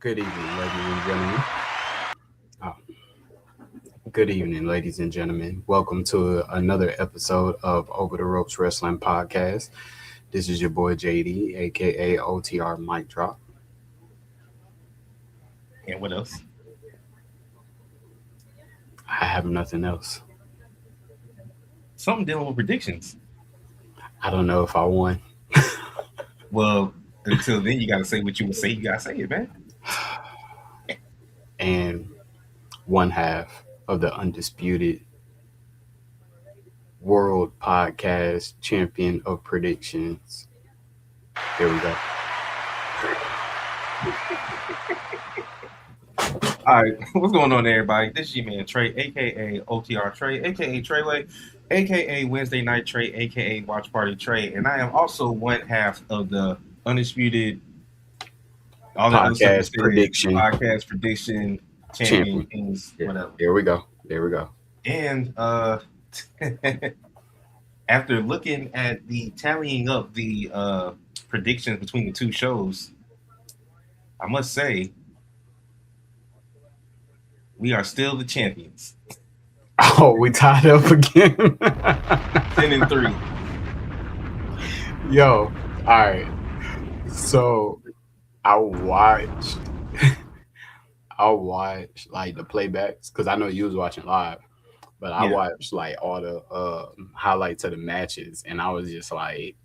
Good evening, ladies and gentlemen. Oh, good evening, ladies and gentlemen. Welcome to another episode of Over the Ropes Wrestling Podcast. This is your boy JD, aka OTR Mic Drop. And what else? I have nothing else. Something dealing with predictions. I don't know if I won. Well, until then, you got to say what you would say. You got to say it, man. And one half of the undisputed world podcast champion of predictions. Here we go. All right, what's going on, everybody? This is your man Trey, aka OTR Trey, aka Treyway, aka Wednesday Night Trey, aka Watch Party Trey, and I am also one half of the undisputed all that other stuff you said, podcast prediction champion things, whatever. There we go. And after looking at the tallying up the predictions between the two shows, I must say we are still the champions. Oh, we tied up again. 10-3. Yo, all right. So I watched like the playbacks because I know you was watching live, but I watched like all the highlights of the matches, and I was just like,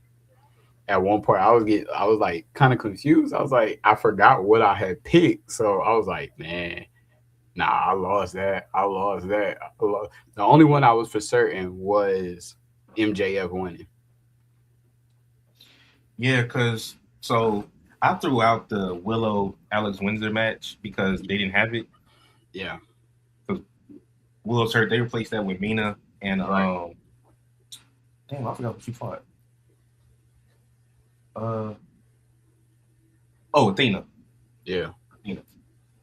at one point I was like kind of confused. I was like, I forgot what I had picked, so I was like, man. Nah, I lost that. The only one I was for certain was MJF winning. Yeah, because so I threw out the Willow Alex Windsor match because they didn't have it. Yeah. Because Willow's hurt. They replaced that with Mina and damn, I forgot what she fought. Athena. Yeah. Athena.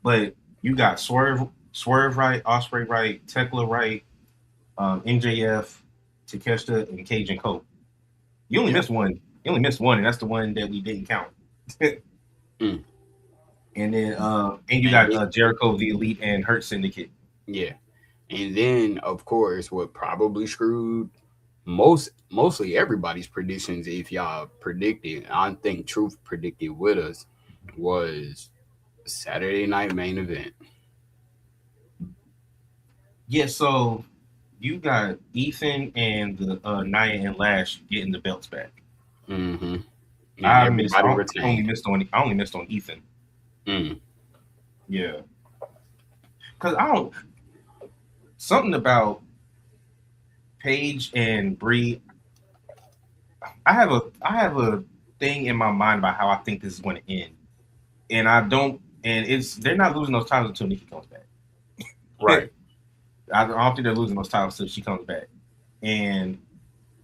But you got Swerve right, Osprey right, Tekla right, MJF, Takeshita, and Cajun Cope. You only missed one. And that's the one that we didn't count. And then and you got Jericho, the Elite, and Hurt Syndicate. Yeah. And then of course what probably screwed mostly everybody's predictions, if y'all predicted, I think Truth predicted with us, was Saturday night main event. Yeah, so you got Ethan and the Nia and Lash getting the belts back. Mm-hmm. I only missed on Ethan. Yeah, because something about Paige and Brie. I have a thing in my mind about how I think this is going to end, and they're not losing those titles until Nikki comes back. Right. I don't think they're losing those titles until she comes back. And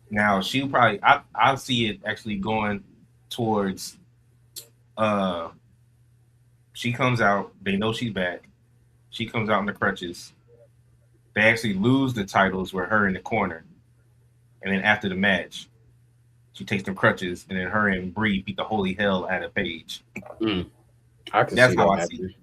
now she'll probably I see it actually going towards she comes out, they know she's back. She comes out in the crutches. They actually lose the titles with her in the corner. And then after the match, she takes them crutches, and then her and Brie beat the holy hell out of Paige. That's how I see it.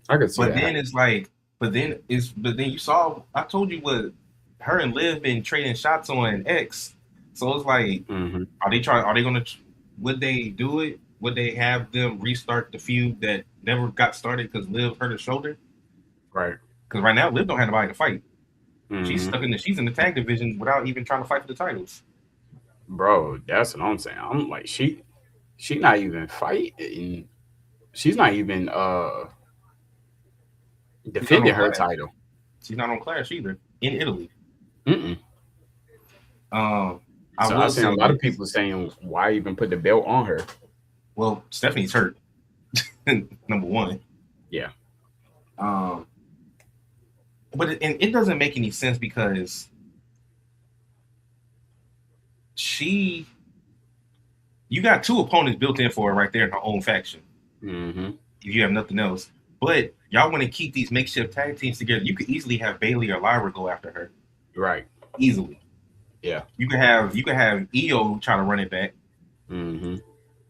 I could see that. But then it's like But then you saw, I told you what, her and Liv been trading shots on X. So it's like, would they do it? Would they have them restart the feud that never got started because Liv hurt her shoulder? Right. Because right now Liv don't have nobody to fight. She's she's in the tag division without even trying to fight for the titles. Bro, that's what I'm saying. I'm like, she not even fighting. She's not even defending her title. She's not on Clash either in Italy. I've seen a lot of people saying, why even put the belt on her? Well, Stephanie's hurt. Number one. Yeah. But it doesn't make any sense because you got two opponents built in for her right there in her own faction. If you have nothing else. But y'all want to keep these makeshift tag teams together. You could easily have Bayley or Lyra go after her. Right. Easily. Yeah. You could have EO try to run it back.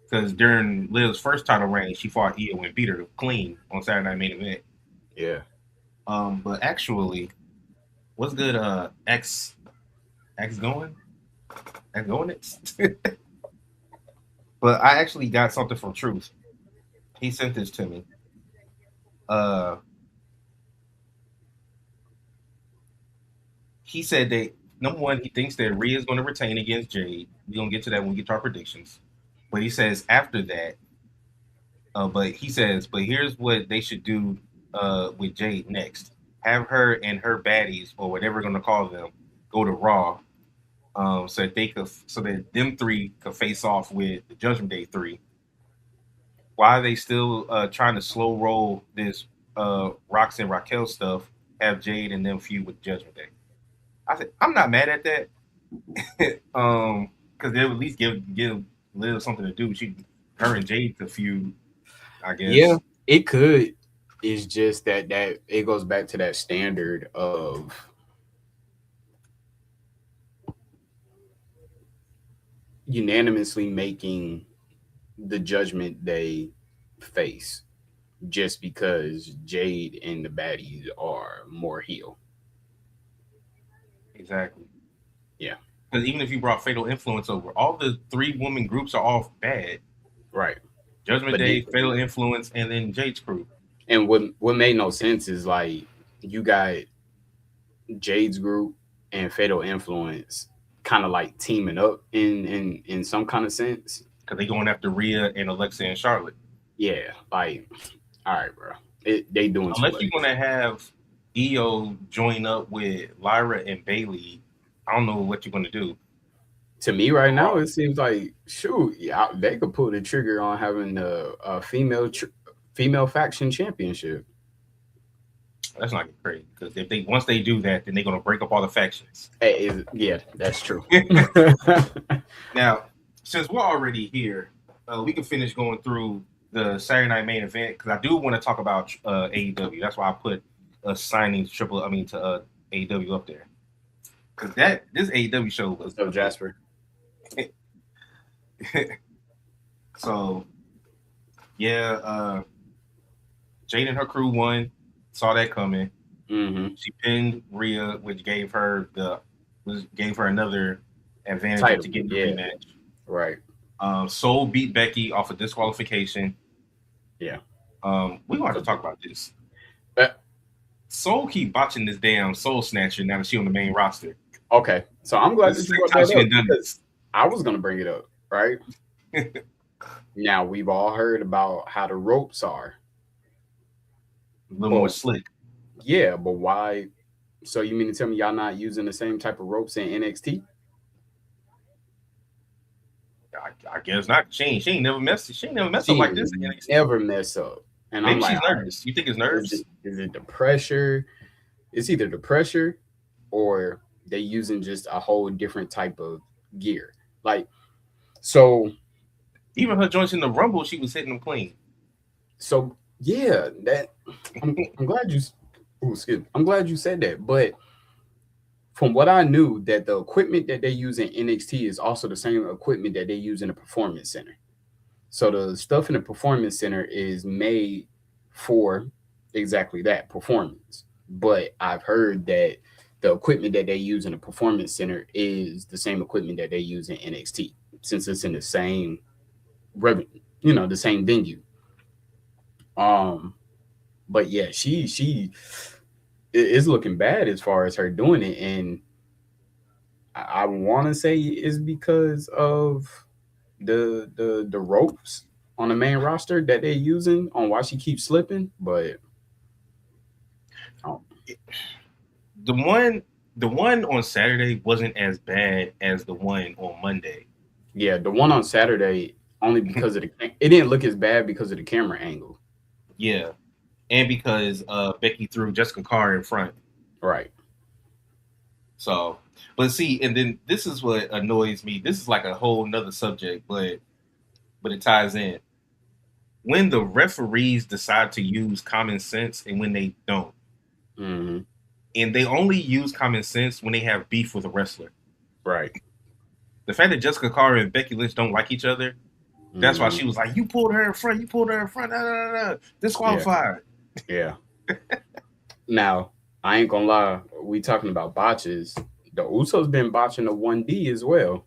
because during Liv's first title reign, she fought Io and beat her clean on Saturday Night Main Event. Yeah. But actually, what's good? X going, X going it. But I actually got something from Truth. He sent this to me. He said that number one, he thinks that Rhea is going to retain against Jade. We're gonna get to that when we get to our predictions. But he says after that, but here's what they should do with Jade next. Have her and her baddies, or whatever we're gonna call them, go to Raw, so that them three could face off with the Judgment Day three. Why are they still trying to slow roll this Rox and Raquel stuff? Have Jade and them feud with Judgment Day. I said I'm not mad at that. Because they would at least give Liv something to do. Her and Jade could feud, I guess. Yeah, it could. It's just that it goes back to that standard of unanimously making the Judgment Day face just because Jade and the baddies are more heel. Exactly. Yeah. Because even if you brought Fatal Influence over, all the 3 woman groups are all bad. Right. Judgment Day, Fatal Influence, and then Jade's crew. And what made no sense is like you got Jade's group and Fatal Influence kind of like teaming up in some kind of sense. Because they going after Rhea and Alexa and Charlotte. Yeah, like, all right, bro. They doing unless you're gonna have Io join up with Lyra and Bailey. I don't know what you're gonna do. To me, right now, it seems like shoot, yeah, they could pull the trigger on having a female faction championship. That's not crazy because if they once they do that, then they're gonna break up all the factions. Yeah, that's true. Now, since we're already here, we can finish going through the Saturday Night Main Event because I do want to talk about AEW. That's why I put a signing to AEW up there because this AEW show was Jasper. So yeah, Jade and her crew won. Saw that coming. Mm-hmm. She pinned Rhea, which gave her another advantage to get the rematch. Right. Soul beat Becky off of disqualification. Yeah. We're gonna have to talk about this. Soul keep botching this damn Soul Snatcher now that she's on the main roster. Okay, so I'm glad that you brought that up because I was gonna bring it up. Right. Now we've all heard about how the ropes are. A little more slick. Yeah, but why? So you mean to tell me y'all not using the same type of ropes in NXT? I guess not. She ain't never messed up like this in NXT. Never mess up. And maybe she's nervous. You think it's nerves? Is it the pressure? It's either the pressure or they using just a whole different type of gear. Like, so even her joints in the Rumble, she was hitting them clean. So yeah, that I'm glad you. Excuse me. I'm glad you said that. But from what I knew, that the equipment that they use in NXT is also the same equipment that they use in the Performance Center. So the stuff in the Performance Center is made for exactly that, performance. But I've heard that the equipment that they use in the Performance Center is the same equipment that they use in NXT, since it's in the same the same venue. But yeah, she is looking bad as far as her doing it, and I want to say it's because of the ropes on the main roster that they're using on why she keeps slipping. But the one on Saturday wasn't as bad as the one on Monday. Yeah, the one on Saturday only because of it didn't look as bad because of the camera angle. Yeah, and because Becky threw Jessica Carr in front. Right. So, but see, and then this is what annoys me. This is like a whole nother subject, but it ties in. When the referees decide to use common sense and when they don't. Mm-hmm. And they only use common sense when they have beef with a wrestler. Right. The fact that Jessica Carr and Becky Lynch don't like each other, That's why she was like, "You pulled her in front. You pulled her in front. Disqualified." Yeah. Now, I ain't gonna lie. We talking about botches. The Usos been botching the 1D as well.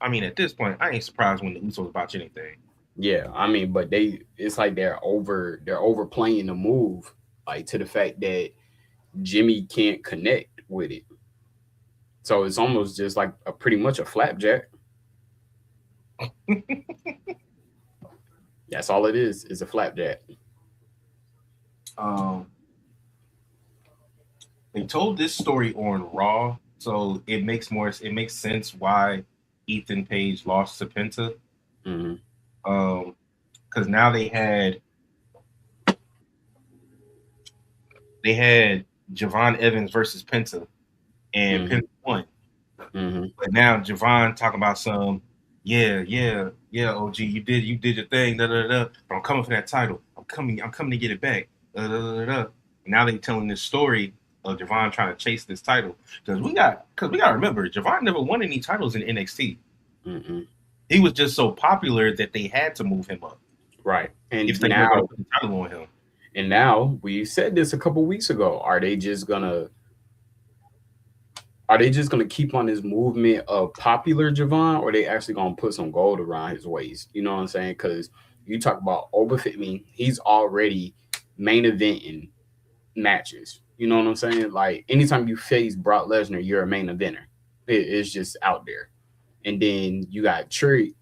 I mean, at this point, I ain't surprised when the Usos botch anything. Yeah, I mean, but it's like they're overplaying the move, like to the fact that Jimmy can't connect with it. So it's almost just like pretty much a flapjack. That's all it is a flapjack. They told this story on Raw, so it makes sense why Ethan Page lost to Penta. Because now they had Javon Evans versus Penta, and Penta won. But now Javon talking about some, yeah, OG, you did your thing, da da da. But I'm coming for that title. I'm coming to get it back. Da, da, da, da. Now they telling this story of Javon trying to chase this title because we got to remember Javon never won any titles in NXT. He was just so popular that they had to move him up. Right, and if they were going to put the title on him. And now we said this a couple weeks ago. Are they just gonna keep on this movement of popular Javon, or are they actually gonna put some gold around his waist? You know what I'm saying? Because you talk about overfit me, he's already main eventing matches. You know what I'm saying? Like anytime you face Brock Lesnar, you're a main eventer. It's just out there. And then you got Trick,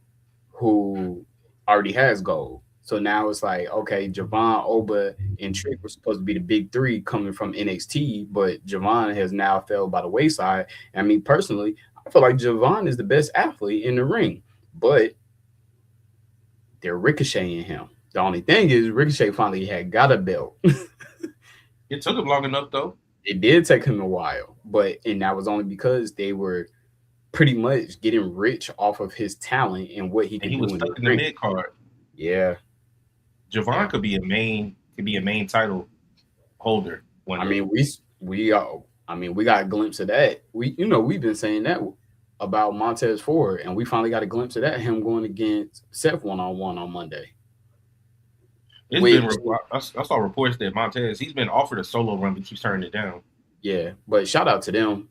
who already has gold. So now it's like, okay, Javon, Oba, and Trick were supposed to be the big three coming from NXT, but Javon has now fell by the wayside. I mean, personally, I feel like Javon is the best athlete in the ring, but they're ricocheting him. The only thing is, Ricochet finally had got a belt. It took him long enough, though. It did take him a while, and that was only because they were pretty much getting rich off of his talent and what he could do. He was stuck in the mid card. Yeah. Javon could be a main title holder. I mean, we got a glimpse of that. We've been saying that about Montez Ford, and we finally got a glimpse of that, him going against Seth one-on-one on Monday. I saw reports that Montez, he's been offered a solo run, but keeps turning it down. Yeah, but shout out to them.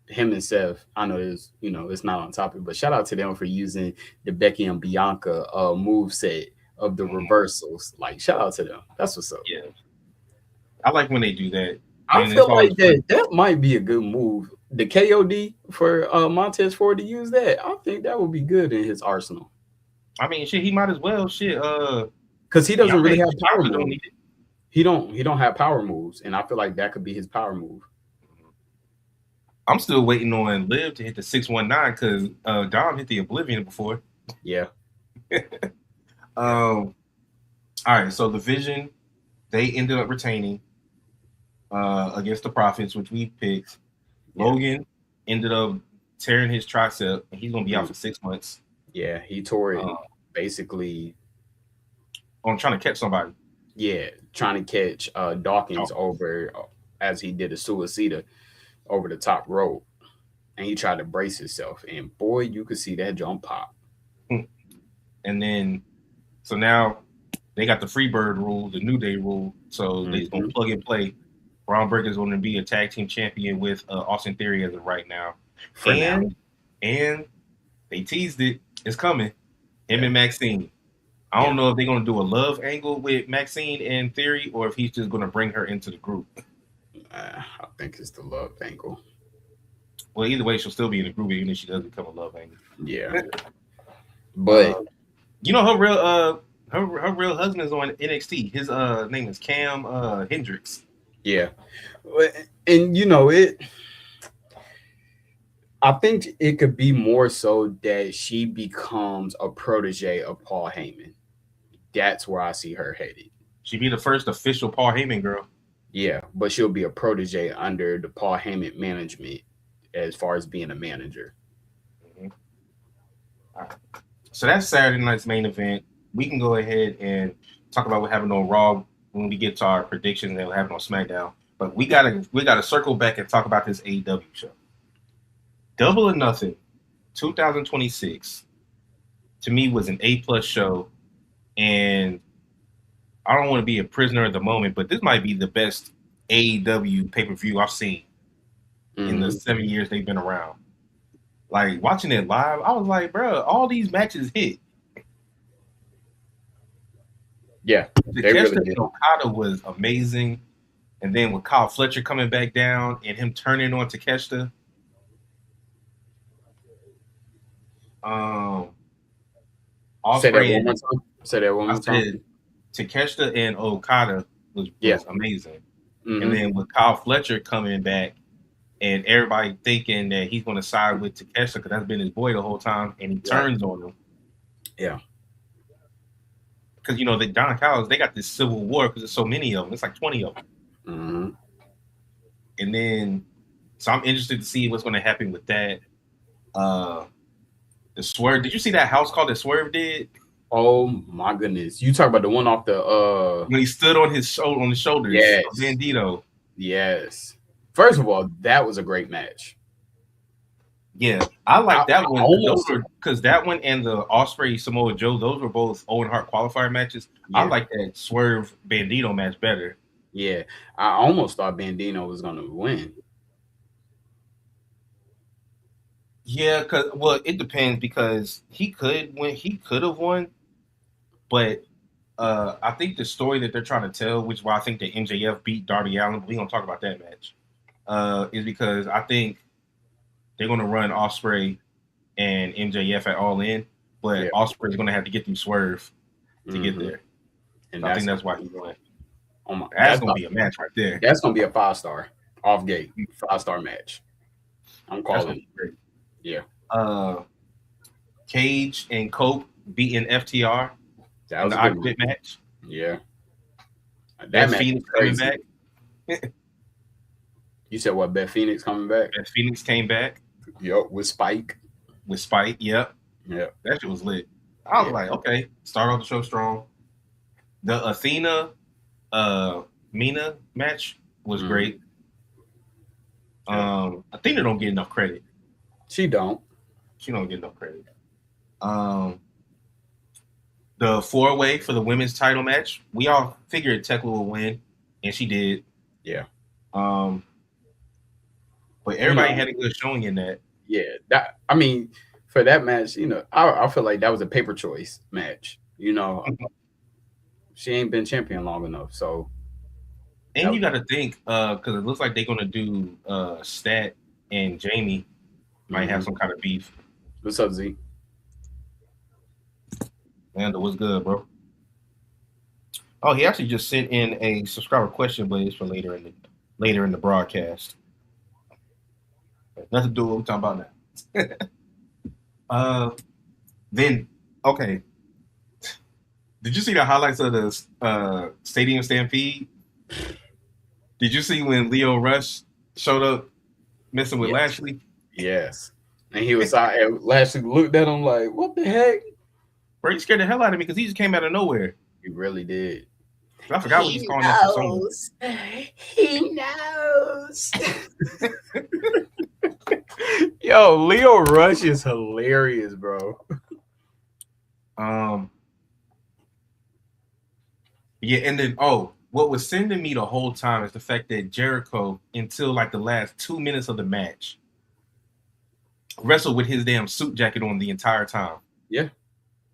Him and Seth, I know it's not on topic, but shout out to them for using the Becky and Bianca move set of the reversals. Like, shout out to them. That's what's up. Yeah, I like when they do that. I feel like that might be a good move. The KOD for Montez Ford to use that, I think that would be good in his arsenal. I mean, shit, he might as well. Shit, because he doesn't really have power moves. He don't have power moves, and I feel like that could be his power move. I'm still waiting on Liv to hit the 619 because Dom hit the Oblivion before. Yeah. All right, so the Vision, they ended up retaining against the Profits, which we picked. Yeah. Logan ended up tearing his tricep, and he's gonna be out for 6 months. Yeah, he tore it basically on trying to catch somebody. Yeah, trying to catch Dawkins over as he did a suicida over the top rope, and he tried to brace himself, and boy, you could see that jump pop. And then, so now they got the Freebird rule, the New Day rule, so they're gonna plug and play. Braun Breaker is going to be a tag team champion with Austin Theory as of right now. And they teased it. It's coming. Him and Maxine. I don't know if they're going to do a love angle with Maxine and Theory, or if he's just going to bring her into the group. I think it's the love angle. Well, either way, she'll still be in the group, even if she does become a love angle. Yeah. But her real husband is on NXT. His name is Cam Hendricks. Yeah. And I think it could be more so that she becomes a protege of Paul Heyman. That's where I see her headed. She'd be the first official Paul Heyman girl. Yeah, but she'll be a protege under the Paul Heyman management as far as being a manager. Mm-hmm. All right. So that's Saturday night's main event. We can go ahead and talk about what happened on Raw when we get to our predictions and what happened on SmackDown. But we gotta circle back and talk about this AEW show. Double or Nothing 2026 to me was an A+ show, and I don't want to be a prisoner at the moment, but this might be the best AEW pay-per-view I've seen in the 7 years they've been around. Like, watching it live, I was like, bro, all these matches hit. Yeah, The Takeshita and Okada was amazing. And then with Kyle Fletcher coming back down and him turning on Takeshita. Say that one more time. Say that one more time. Takeshita and Okada was amazing. Mm-hmm. And then with Kyle Fletcher coming back and everybody thinking that he's going to side with Takeshita because that's been his boy the whole time, and he turns on him. Yeah. Because, the Don Callis, they got this civil war because there's so many of them. It's like 20 of them. Mm-hmm. And then, so I'm interested to see what's going to happen with that. The Swerve. Did you see that house call that Swerve did? Oh my goodness! You talk about the one off the when he stood on his shoulders. Yes, of Bandito. Yes. First of all, that was a great match. Yeah, I like that one because that one and the Ospreay Samoa Joe, those were both Owen Hart qualifier matches. Yeah. I like that Swerve Bandito match better. Yeah, I almost thought Bandito was going to win. Yeah, it depends because he could win. He could have won, but I think the story that they're trying to tell, which is why I think that MJF beat Darby Allin, but we don't talk about that match, is because I think they're going to run Ospreay and MJF at All In, but Ospreay is going to have to get through Swerve to get there. And so I think that's why he won. Oh my! That's going to be a match right there. That's going to be a 5-star off gate 5-star match. I'm calling it. Yeah. Cage and Cope beating FTR. That was a good match. Yeah. That Phoenix coming back. You said what? Beth Phoenix coming back? Beth Phoenix came back. Yep, with Spike. Yep. Yeah. That shit was lit. I was like, okay, start off the show strong. The Athena Mina match was great. Athena don't get enough credit. She don't get enough credit. The 4-way for the women's title match, we all figured Tekla would win, and she did. Yeah. But everybody had a good showing in that. Yeah. For that match, I feel like that was a paper choice match. She ain't been champion long enough, so. And you got to think, because it looks like they're going to do Stat and Jamie might have some kind of beef. What's up, Z? Lando, what's good, bro? Oh, he actually just sent in a subscriber question, but it's for later in the broadcast. Nothing to do with what we're talking about now. Then, okay. Did you see the highlights of the Stadium Stampede? Did you see when Lio Rush showed up messing with Lashley? Yes. And he was out, and Lashley looked at him like, what the heck? Bro, he scared the hell out of me because he just came out of nowhere. He really did. I forgot what he's calling that persona. He knows. Yo, Lio Rush is hilarious, bro. Yeah, and then what was sending me the whole time is the fact that Jericho, until like the last 2 minutes of the match, wrestled with his damn suit jacket on the entire time. Yeah.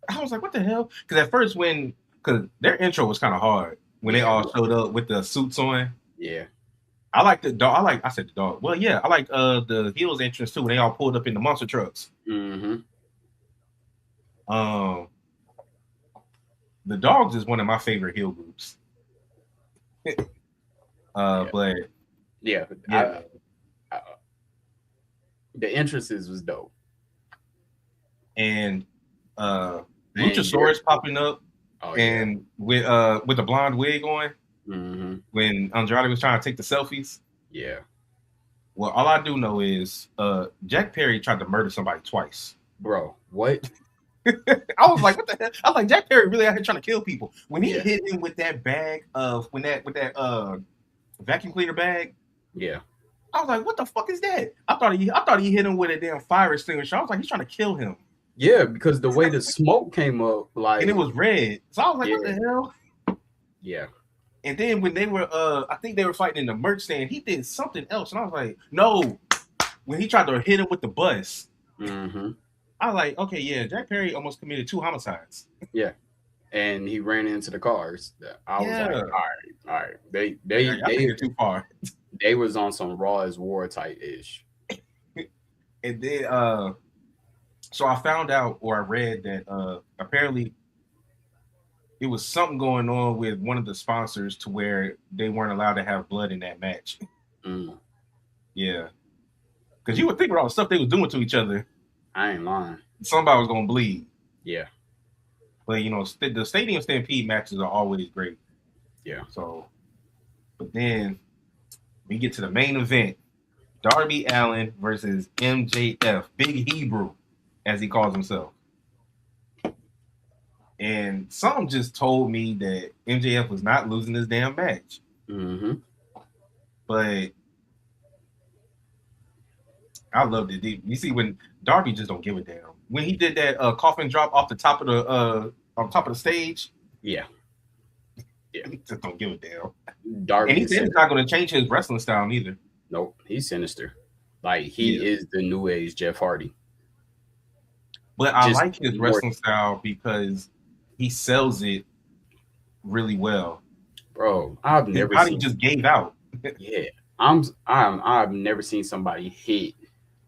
I was like, what the hell? Because at first because their intro was kind of hard when they all showed up with the suits on. Yeah. I like the dog. I said the dog. Well, yeah, I like the Heels entrance too when they all pulled up in the monster trucks. Mm-hmm. The Dogs is one of my favorite heel groups. But yeah. The entrances was dope. And Luchasaurus popping up and with the blonde wig on when Andrade was trying to take the selfies. Yeah. Well, all I do know is Jack Perry tried to murder somebody twice. Bro, what? I was like, what the hell? I was like, Jack Perry really out here trying to kill people. When he hit him with that bag of with that vacuum cleaner bag. Yeah. I was like, what the fuck is that? I thought he hit him with a damn fire extinguisher. I was like, he's trying to kill him. Yeah, because the way the smoke came up, like, and it was red. So I was like, yeah, what the hell? yeah. And then when they were, I think they were fighting in the merch stand, he did something else, and I was like, no. When he tried to hit him with the bus, I was like, okay, yeah, Jack Perry almost committed 2 homicides. Yeah, and he ran into the cars. I was like, all right. They think too far. They was on some Raw as War type ish. And then, so I found out, or I read that apparently it was something going on with one of the sponsors to where they weren't allowed to have blood in that match. Yeah. Because you would think with all the stuff they was doing to each other, I ain't lying, somebody was going to bleed. Yeah. But, you know, the Stadium Stampede matches are always great. Yeah. So, but then we get to the main event. Darby Allin versus MJF, Big Hebrew, as he calls himself. And some just told me that MJF was not losing this damn match. But I loved it. You see, when Darby just don't give a damn. When he did that coffin drop off the top of the stage, yeah, he just don't give a damn. Darby, and he said he's not going to change his wrestling style either. Nope, he's sinister. Like he is the new age Jeff Hardy. But I like his wrestling style because he sells it really well. Bro, I've never seen just gave out. Yeah. I've never seen somebody hit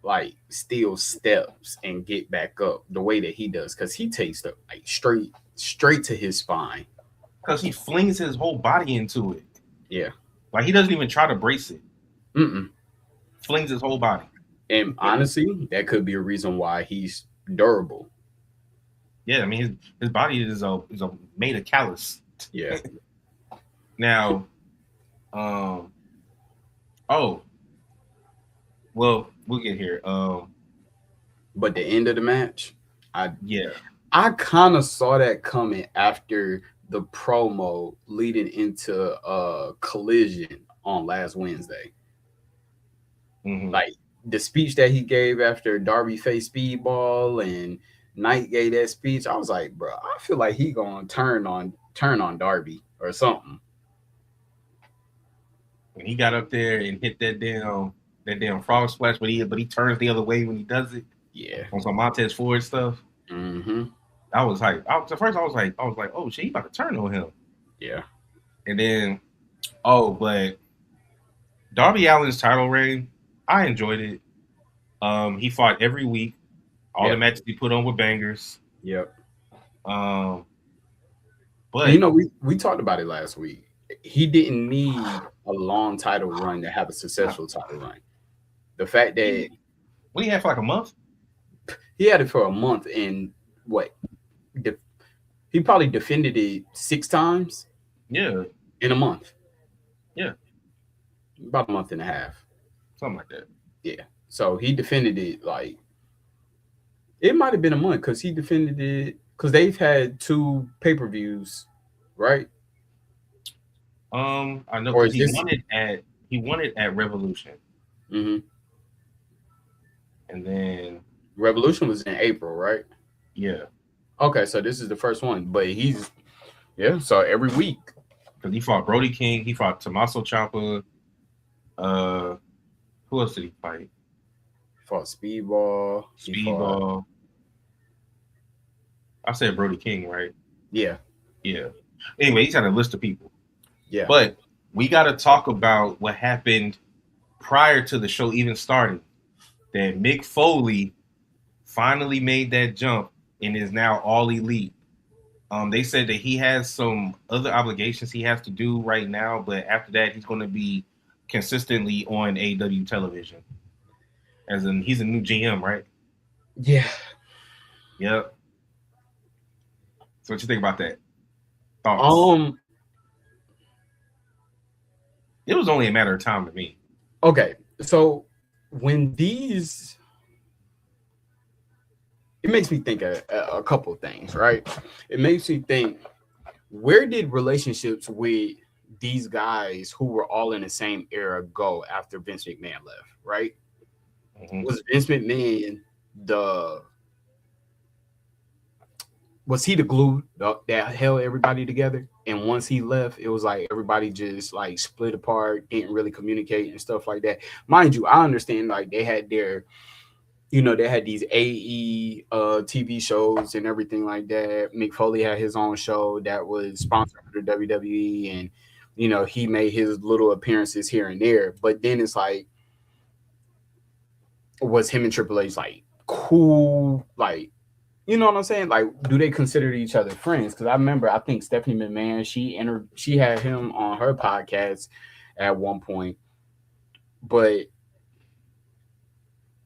like steel steps and get back up the way that he does, because he takes the like straight to his spine. Because he flings his whole body into it. Yeah. Like he doesn't even try to brace it. Flings his whole body. And honestly, that could be a reason why he's durable. Yeah, I mean his body is made of callus. Yeah. Now, well, we'll get here. But the end of the match, I kind of saw that coming after the promo leading into Collision on last Wednesday. Like the speech that he gave after Darby faced Speedball and Knight gave that speech, I was like, bro, I feel like he gonna turn on Darby or something. When he got up there and hit that damn frog splash, but he turns the other way when he does it. Yeah, on some Montez Ford stuff. I was hyped. At first I was like, oh shit, he about to turn on him. Yeah, and then but Darby Allin's title reign, I enjoyed it. He fought every week. All the matches he put on were bangers. Yep. But you know, we talked about it last week. He didn't need a long title run to have a successful title run. The fact that he had for like a month. He had it for a month, and he probably defended it 6 times. Yeah. In a month. Yeah. About a month and a half. Something like that. Yeah. So he defended it like it might have been a month because he defended it because they've had 2 pay-per-views, right? I know because he won it at Revolution. And then Revolution was in April, right? Yeah. Okay, so this is the first one, but so every week. Because he fought Brody King, he fought Tommaso Ciampa. Who else did he fight? He fought Speedball. I said Brody King, right? Yeah. Yeah. Anyway, he's had a list of people. Yeah. But we got to talk about what happened prior to the show even starting. That Mick Foley finally made that jump and is now all elite. They said that he has some other obligations he has to do right now, but after that, he's going to be consistently on AEW television. As in, he's a new GM, right? Yeah. Yep. So what you think about that? Thoughts? It was only a matter of time to me. Okay, so when it makes me think a couple of things, right? It makes me think, where did relationships with these guys who were all in the same era go after Vince McMahon left, right? Mm-hmm. Was Vince McMahon the was he the glue that held everybody together? And once he left, it was like everybody just like split apart, didn't really communicate and stuff like that. Mind you, I understand like they had their, they had these AE TV shows and everything like that. Mick Foley had his own show that was sponsored under WWE, and he made his little appearances here and there. But then it's like, was him and Triple H like cool? Like, you know what I'm saying? Like, do they consider each other friends? Because I remember, I think Stephanie McMahon, she had him on her podcast at one point, but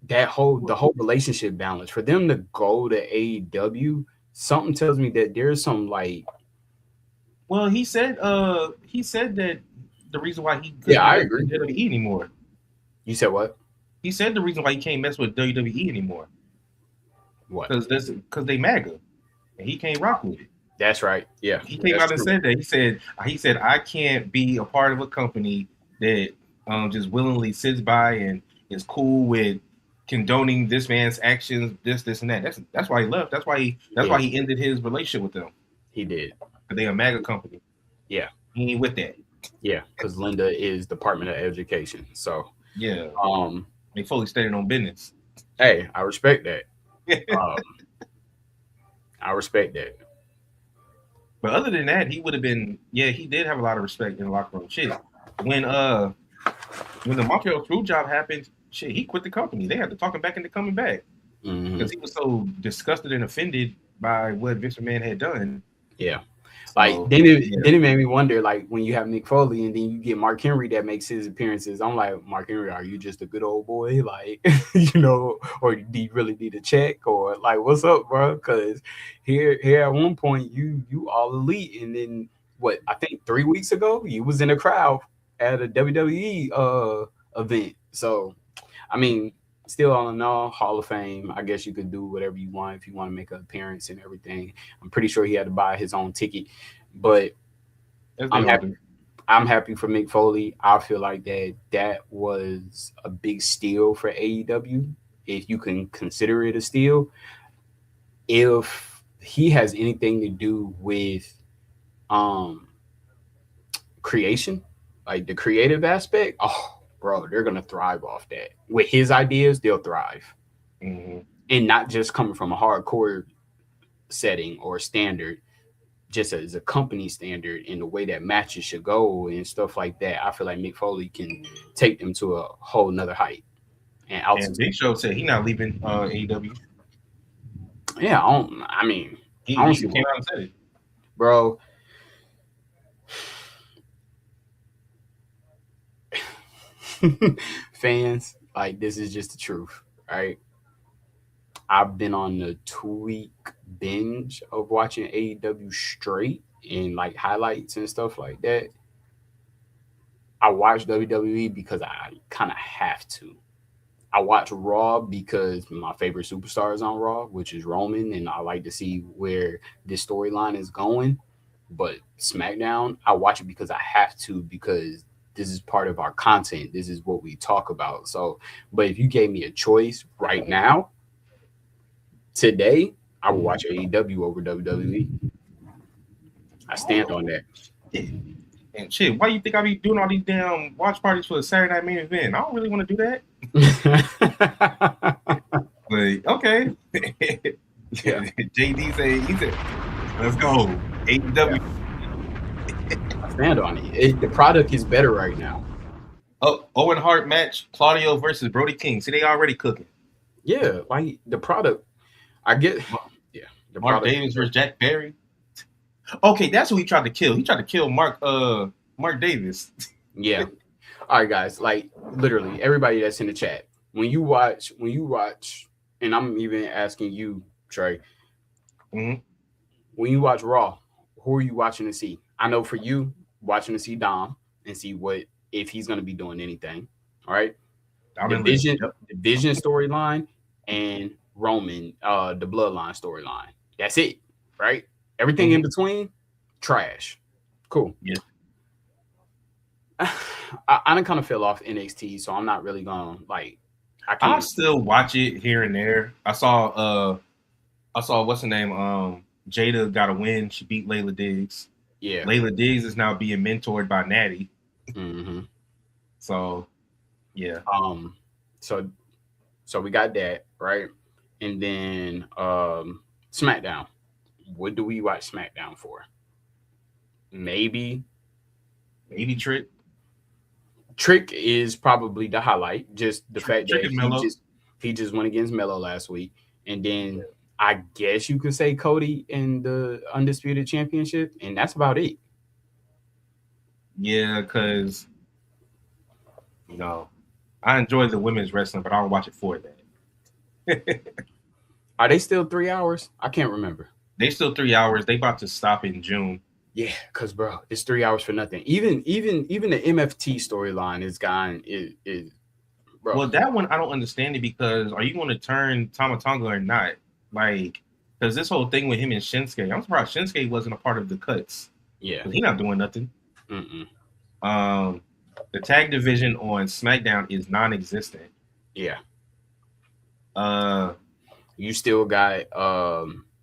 the whole relationship balance for them to go to AEW, something tells me that there's some like, Well, he said that the reason why he yeah, couldn't I mess agree. with WWE anymore. You said what? He said the reason why he can't mess with WWE anymore What? because they MAGA and he can't rock with it. That's right. Yeah, He came that's out and true. said that. He said I can't be a part of a company that just willingly sits by and is cool with condoning this man's actions, this, and that. That's why he left. That's why he ended his relationship with them. He did. They a MAGA company. Yeah. He ain't with that. Yeah, because Linda is Department of Education. So, Yeah. um, They fully stated on business. hey, I respect that. Um, I respect that. But other than that, he would have been. Yeah, he did have a lot of respect in the locker room. Shit, when the Montreal Screw job happened, shit, he quit the company. They had to talk him back into coming back because he was so disgusted and offended by what Vince McMahon had done. Yeah. So, Like then it made me wonder, like when you have Mick Foley and then you get Mark Henry that makes his appearances. I'm like, Mark Henry, are you just a good old boy? Like, or do you really need a check? Or like, what's up, bro? Because here at one point you all elite, and then what? I think 3 weeks ago you was in a crowd at a WWE event. So I mean, still all in all, Hall of Fame. I guess you could do whatever you want if you want to make an appearance and everything. I'm pretty sure he had to buy his own ticket, but as they I'm all happy. do. I'm happy for Mick Foley. I feel like that was a big steal for AEW, if you can consider it a steal. If he has anything to do with um creation, like the creative aspect, oh bro, they're gonna thrive off that. With his ideas, they'll thrive. Mm-hmm. And not just coming from a hardcore setting or standard, just as a company standard in the way that matches should go and stuff like that. I feel like Mick Foley can take them to a whole nother height and And altitude. Big Show said he not leaving AEW. Yeah, I mean, I don't He see came why, out and said it. bro. Fans, like this is just the truth, right? I've been on the 2 week binge of watching AEW straight and like highlights and stuff like that. I watch WWE because I kind of have to. I watch Raw because my favorite superstar is on Raw, which is Roman, and I like to see where this storyline is going. But SmackDown, I watch it because I have to, because this is part of our content. This is what we talk about. So, but if you gave me a choice right now, today, I would watch AEW over WWE. I stand on that. Yeah. And shit, why you think I be doing all these damn watch parties for the Saturday Night Main Event? I don't really want to do that. But okay. Yeah. JD he said, let's go. AEW. I stand on it. The product is better right now. Oh, Owen Hart match, Claudio versus Brody King. See, they already cooking. Yeah, like the product. I get. Yeah, the Mark product. Davis versus Jack Perry. Okay, that's who he tried to kill. He tried to kill Mark Davis. Yeah. All right, guys. Like literally, everybody that's in the chat. When you watch, and I'm even asking you, Trey. Mm-hmm. When you watch Raw, who are you watching to see? I know for you, watching to see Dom and see what if he's going to be doing anything. All right. The Vision storyline and Roman, the Bloodline storyline. That's it, right? Everything in between, trash. Cool. Yeah. I done kind of fell off NXT, so I'm not really gonna like. I I can't. still watch it here and there. I saw what's her name? Jada got a win. She beat Layla Diggs. Yeah. Layla Diggs is now being mentored by Natty. Hmm. So yeah. Um. So we got that right, and then SmackDown. What do we watch SmackDown for? Maybe Maybe Trick. Trick is probably the highlight. Just the Trick, fact Trick that and Mello. he just went against Melo last week, and then I guess you could say Cody in the undisputed championship, and that's about it. Yeah, because you know I enjoy the women's wrestling, but I don't watch it for that. Are they still 3 hours? I can't remember. They still 3 hours. They about to stop in June. Yeah, cause bro, it's 3 hours for nothing. Even the MFT storyline is gone. Is bro. Well, that one I don't understand it because are you going to turn Tamatonga or not? Like, because this whole thing with him and Shinsuke, I'm surprised Shinsuke wasn't a part of the cuts Yeah. because he's not doing nothing. Mm-mm. Um, the tag division on SmackDown is non-existent. Yeah. Uh, You still got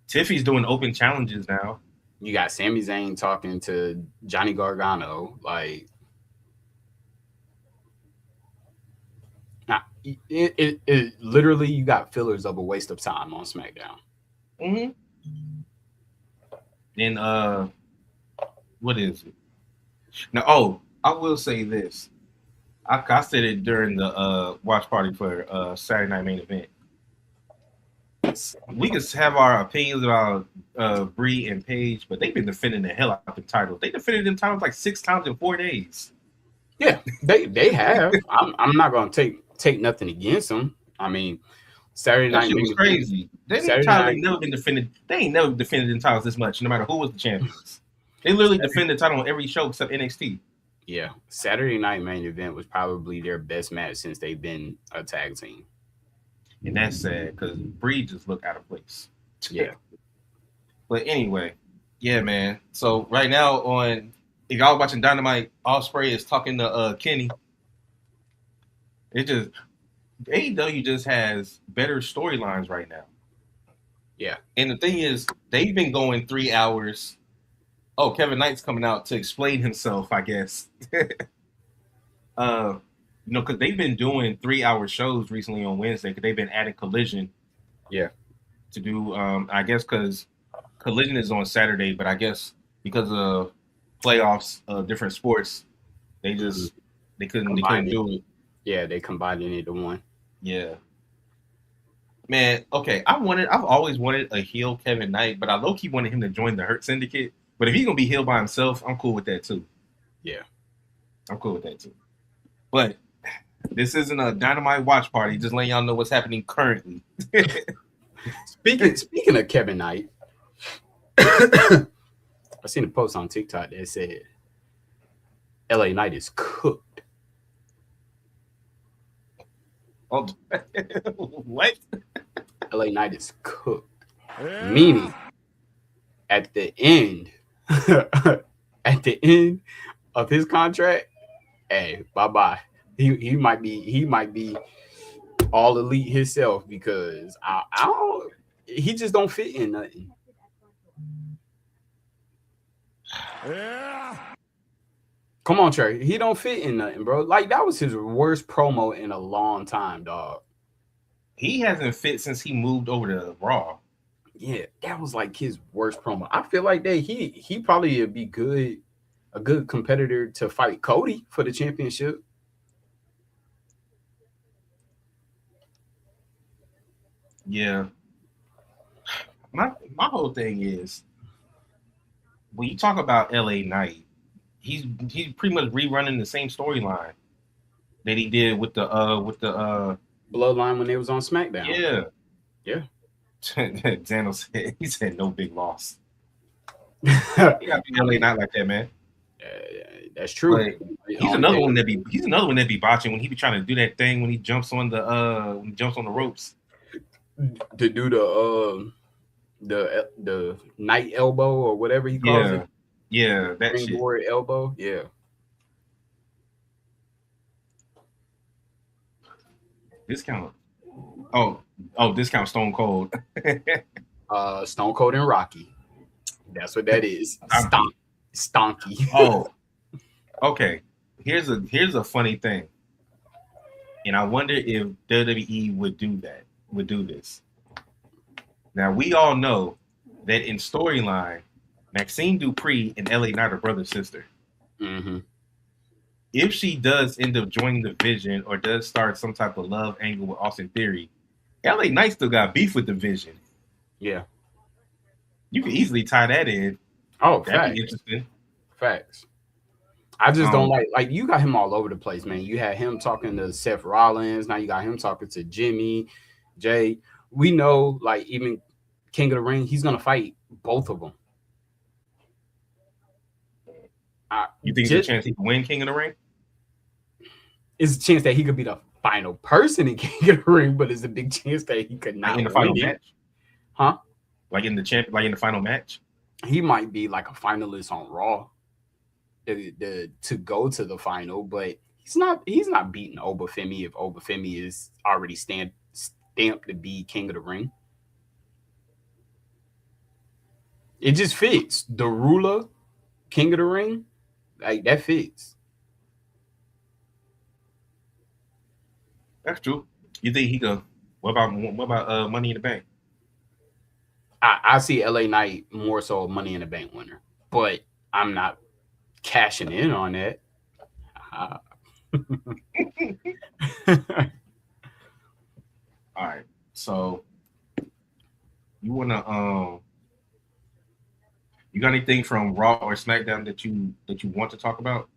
Tiffy's doing open challenges now. you got Sami Zayn talking to Johnny Gargano. Like, nah, it literally you got fillers of a waste of time on SmackDown. Mm-hmm. And what is it? Now, oh, I will say this. I said it during the watch party for Saturday Night Main Event. We can have our opinions about Bree and Paige, but they've been defending the hell out of the titles. They defended them titles like 6 times in 4 days. Yeah, they have. I'm not gonna take nothing against them. I mean, Saturday That night shit was main event. crazy. Them Saturday titles night. ain't never been defended. They ain't never defended them titles this much, no matter who was the champions. They literally defended the title on every show except NXT. Yeah, Saturday night main event was probably their best match since they've been a tag team. And that's sad because Bree just looked out of place. Yeah. But anyway, yeah, man. So right now on if y'all watching Dynamite, Ospreay is talking to Kenny. It just AEW just has better storylines right now. Yeah. And the thing is, they've been going 3 hours. Oh, Kevin Knight's coming out to explain himself, I guess. Because they've been doing 3 hour shows recently on Wednesday because they've been adding Collision. Yeah. To do, I guess, because Collision is on Saturday, but I guess because of playoffs, different sports, they just they couldn't do it. Yeah, they combined it into one. Yeah. Man, okay. I've always wanted a heel Kevin Knight, but I low key wanted him to join the Hurt Syndicate. But if he's gonna be heel by himself, I'm cool with that too. Yeah. I'm cool with that too. But this isn't a Dynamite watch party. Just letting y'all know what's happening currently. Speaking of Kevin Knight, I seen a post on TikTok that said LA Knight is cooked. Oh, what? LA Knight is cooked. Yeah. Meaning at the end of his contract, hey, bye-bye. He might be all elite himself because I don't he just don't fit in nothing. Yeah. Come on, Trey. He don't fit in nothing, bro. Like that was his worst promo in a long time, dog. He hasn't fit since he moved over to Raw. Yeah, that was like his worst promo. I feel like that he probably would be a good competitor to fight Cody for the championship. Yeah. My whole thing is when you talk about LA Knight, he's pretty much rerunning the same storyline that he did with the Bloodline when they was on SmackDown. Yeah. Yeah. Daniel said no big loss. You gotta be LA Knight like that, man. That's true. But he's another one that be botching when he be trying to do that thing when he jumps on the ropes. To do the night elbow or whatever he calls it. Yeah, that shit. Elbow. Yeah. Discount. Discount Stone Cold. Stone Cold and Rocky. That's what that is. Stonky. Oh, okay. Here's a funny thing, and I wonder if WWE would do that. Would do this. Now we all know that in storyline, Maxine Dupree and LA Knight are brother sister. Mm-hmm. If she does end up joining the Vision or does start some type of love angle with Austin Theory, LA Knight still got beef with the Vision. Yeah. You can easily tie that in. Oh, that'd facts. be interesting. Facts. I just don't like you got him all over the place, man. You had him talking to Seth Rollins. Now you got him talking to Jimmy, Jay. We know, like, even King of the Ring, he's gonna fight both of them. You think there's a chance he can win King of the Ring? It's a chance that he could be the final person in King of the Ring, but it's a big chance that he could not like in the final win match. Huh? Like in the final match? He might be like a finalist on Raw to go to the final, but he's not beating Obafemi if Obafemi is already stamped to be King of the Ring. It just fits. The ruler, King of the Ring, like that fits. That's true. You think he could? What about Money in the Bank? I see LA Knight more so a Money in the Bank winner, but I'm not cashing in on that. All right. So you wanna you got anything from Raw or SmackDown that you want to talk about?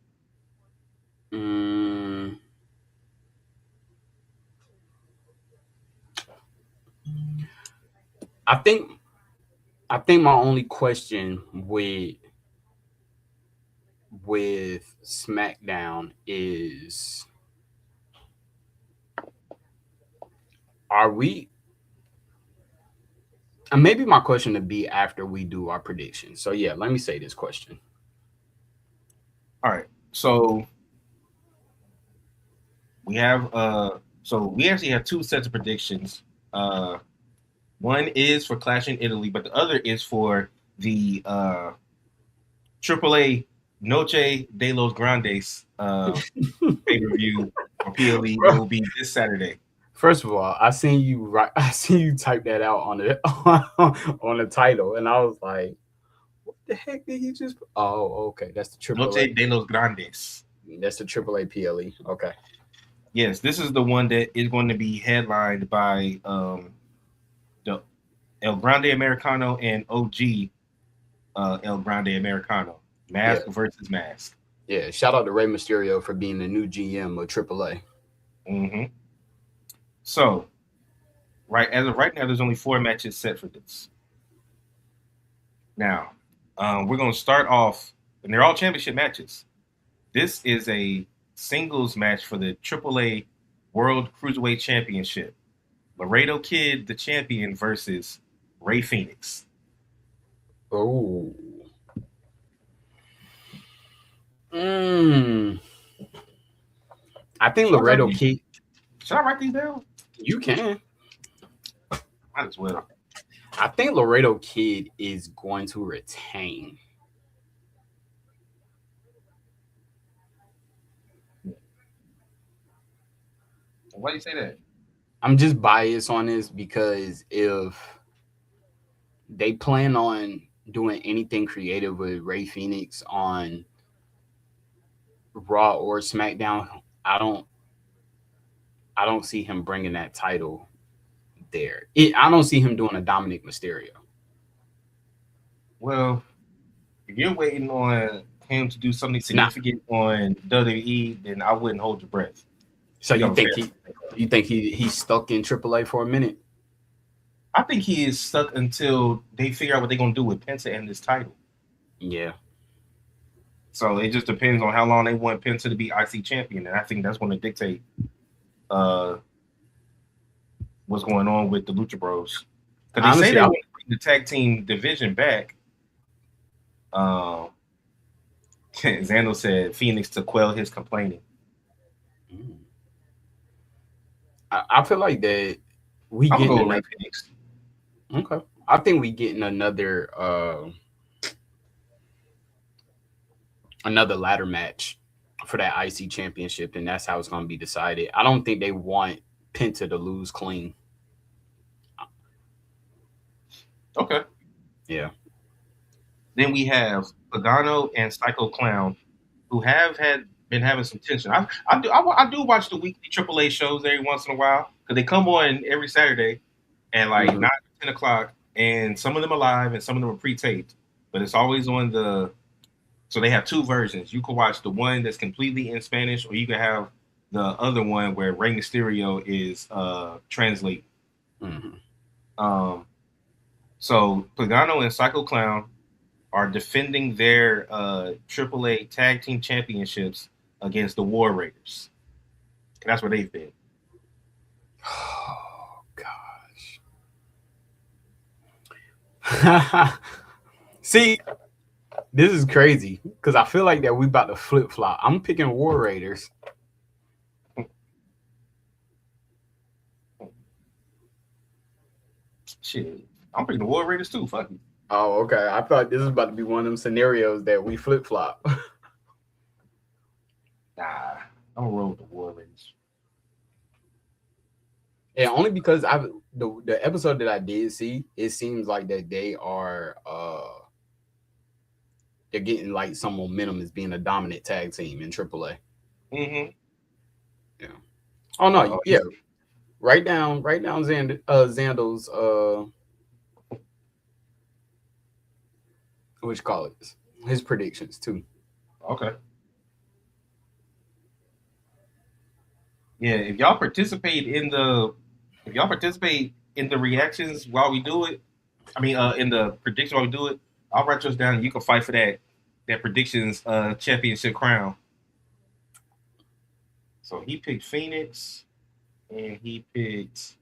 I think my only question with SmackDown is, are we, and maybe my question to be after we do our predictions. So yeah, let me say this question. All right. So we have we actually have two sets of predictions. One is for Clash in Italy, but the other is for the AAA Noche de los Grandes pay-per-view or PLE. It will be this Saturday. First of all, I seen you type that out on the on the title, and I was like, "What the heck did he just?" Oh, okay, that's the AAA. Noche de los Grandes. That's the AAA PLE. Okay. Yes, this is the one that is going to be headlined by the El Grande Americano and OG El Grande Americano. Mask versus Mask. Yeah, shout out to Rey Mysterio for being the new GM of AAA. Mm-hmm. So, as of right now, there's only 4 matches set for this. Now, we're going to start off, and they're all championship matches. This is a singles match for the AAA World Cruiserweight Championship. Laredo Kid, the champion, versus Rey Fenix. Oh. I think Laredo Kid. Should I write these down? You can. Might as well. I think Laredo Kid is going to retain. Why do you say that? I'm just biased on this because if they plan on doing anything creative with Rey Fenix on Raw or SmackDown, I don't see him bringing that title there. I don't see him doing a Dominic Mysterio. Well, if you're waiting on him to do something significant on WWE, then I wouldn't hold your breath. So you think he's stuck in AAA for a minute? I think he is stuck until they figure out what they're gonna do with Penta and this title. Yeah. So it just depends on how long they want Penta to be IC champion, and I think that's going to dictate what's going on with the Lucha Bros. Because they say they want to bring the tag team division back. Xando said Phoenix to quell his complaining. I feel like that we I'm gonna getting go with Ray another. Phoenix. Okay, I think we getting another ladder match for that IC championship, and that's how it's going to be decided. I don't think they want Penta to lose clean. Okay. Yeah. Then we have Pagano and Psycho Clown, who have been having some tension. I do watch the weekly AAA shows every once in a while because they come on every Saturday at like Hmm. 9 or 10 o'clock, and some of them are live and some of them are pre-taped. But it's always on the. So they have two versions. You can watch the one that's completely in Spanish, or you can have the other one where Rey Mysterio is translating. Hmm. Um, so Pagano and Psycho Clown are defending their AAA Tag Team Championships against the War Raiders. That's where they've been. Oh gosh. See, this is crazy because I feel like that we about to flip flop. I'm picking War Raiders. Shit, I'm picking the War Raiders too. Fuck you. Oh, okay. I thought this was about to be one of them scenarios that we flip flop. Nah, I'm gonna roll with the War Raiders. Yeah, only because the episode that I did see, it seems like that they're getting like some momentum as being a dominant tag team in AAA. Mm-hmm. Yeah. Oh no, Oh, yeah. Write down Zando's what you call it? His predictions too. okay. Yeah, if y'all participate in the reactions while we do it, I mean, in the prediction while we do it, I'll write yours down and you can fight for that predictions championship crown. So he picked Phoenix and he picked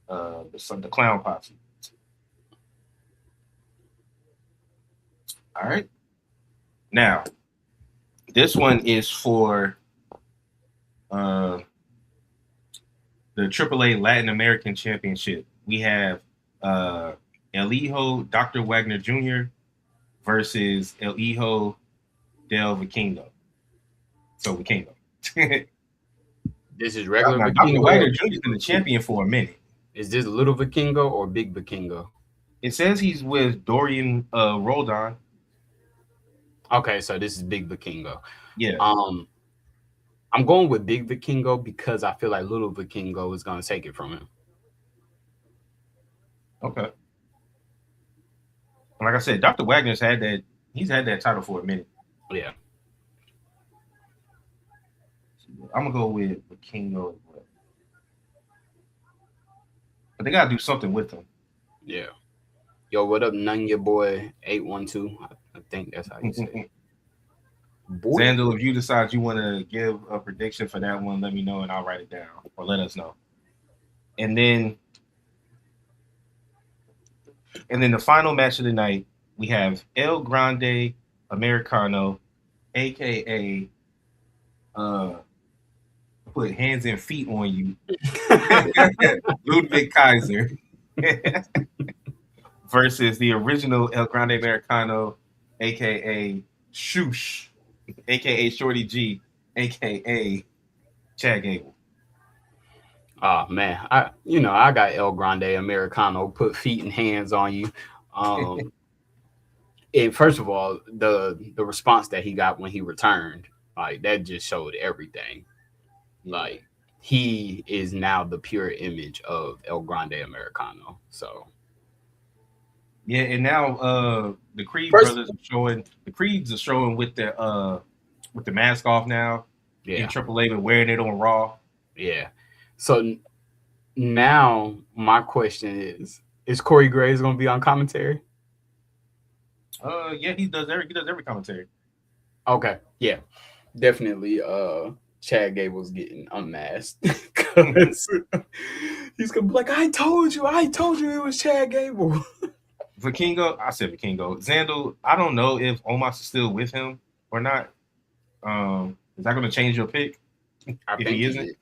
the clown posse. All right. Now, this one is for uh, the AAA Latin American Championship. We have El Hijo Dr. Wagner Jr. versus El Hijo del Vikingo. So Vikingo. This is regular Now, Dr. Vikingo or Wagner Jr. has been the champion for a minute. is this little Vikingo or big Vikingo? It says he's with Dorian Roldan. Okay, so this is big Vikingo. Yeah. Um, I'm going with big Vikingo because I feel like little Vikingo is gonna take it from him. Okay. Like I said, Dr. Wagner's had that. He's had that title for a minute. Yeah. I'm gonna go with Vikingo, but they gotta do something with him. Yeah. Yo, what up, none your boy 812? I think that's how you say it. Boy. Zandal, if you decide you want to give a prediction for that one, let me know and I'll write it down or let us know. And then the final match of the night, we have El Grande Americano, aka put hands and feet on you, Ludwig Kaiser, versus the original El Grande Americano, aka Shoosh, aka Shorty G, aka Chad Gable. Oh man, I got El Grande Americano put feet and hands on you. Um, and first of all, the response that he got when he returned, like that just showed everything. Like he is now the pure image of El Grande Americano. So Yeah, and now the Creed first, brothers are showing. The Creeds are showing with the mask off now in yeah, AAA, but wearing it on Raw. yeah. So now my question is Corey Graves going to be on commentary? Yeah, he does every commentary. Okay, yeah, definitely. Chad Gable's getting unmasked because he's gonna be like, I told you it was Chad Gable. Vikingo, I said Vikingo. Zandal, I don't know if Omos is still with him or not. Is that going to change your pick I if think he he isn't? is.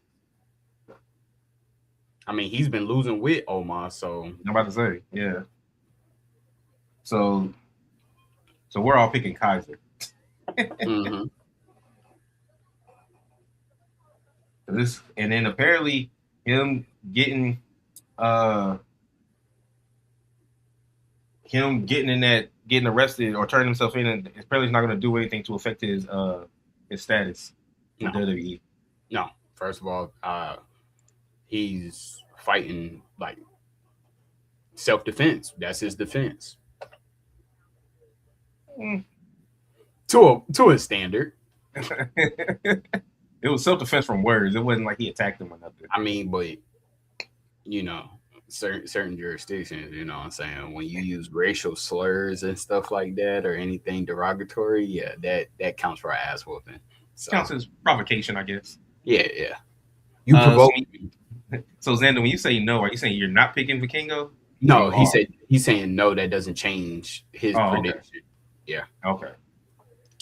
I mean, he's been losing with Omar, so I'm about to say, yeah. So we're all picking Kaiser. mm-hmm. This and then apparently him getting uh in that getting arrested or turning himself in, and apparently he's not going to do anything to affect his status with No, WWE. no. First of all, he's fighting like self defense. That's his defense Mm. to a standard. It was self defense from words. It wasn't like he attacked him or nothing. I mean, but you know, certain jurisdictions, you know what I'm saying, when you use racial slurs and stuff like that or anything derogatory, yeah, that counts for an ass whooping. So Counts as provocation, I guess. yeah, yeah. You provoke me. So Xander, when you say no, are you saying you're not picking Vikingo? No, he's saying no, that doesn't change his prediction. Okay. Yeah. Okay.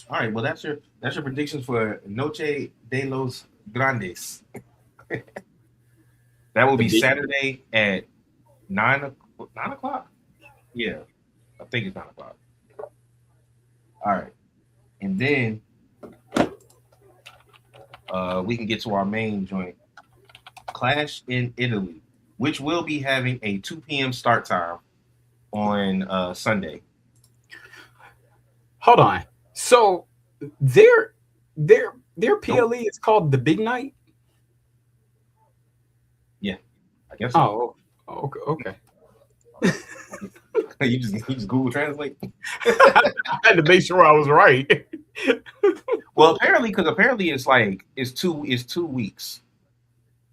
All right. Well, that's your predictions for Noche de los Grandes. That will be Saturday at 9 o'clock. Yeah, I think it's 9 o'clock. All right, and then we can get to our main joint, Clash in Italy, which will be having a 2 p.m. start time on Sunday. Hold on. So their PLE is called the Big Night. Yeah, I guess. So. Oh, okay. you just Google Translate. I had to make sure I was right. Well, apparently it's 2 weeks,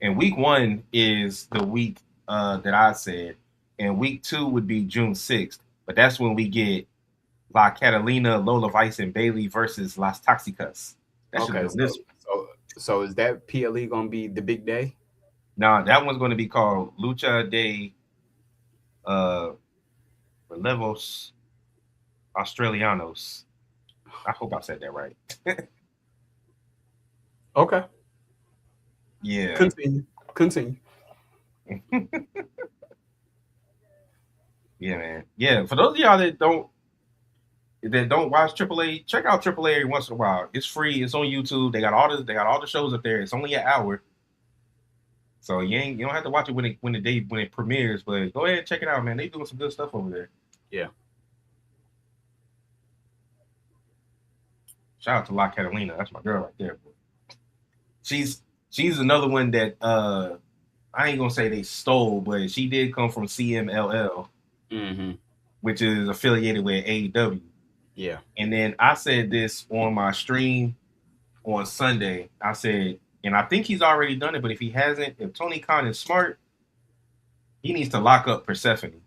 and week 1 is the week that I said, and week 2 would be June 6th, but that's when we get La Catalina, Lola Vice, and Bailey versus Las Toxicas. Okay, so is that PLE gonna be the big day? No, that one's going to be called Lucha de Relevos Australianos. I hope I said that right. Okay. Yeah. Continue. Yeah, man. Yeah, for those of y'all that don't watch AAA, check out AAA every once in a while. It's free. It's on YouTube. They got all the shows up there. It's only an hour, so you don't have to watch it when it premieres. But go ahead and check it out, man. They doing some good stuff over there. Yeah. Shout out to La Catalina. That's my girl right there. She's another one that I ain't gonna say they stole, but she did come from CMLL, which is affiliated with AEW. Yeah. And then I said this on my stream on Sunday. I said, and I think he's already done it, but if he hasn't, if Tony Khan is smart, he needs to lock up Persephone,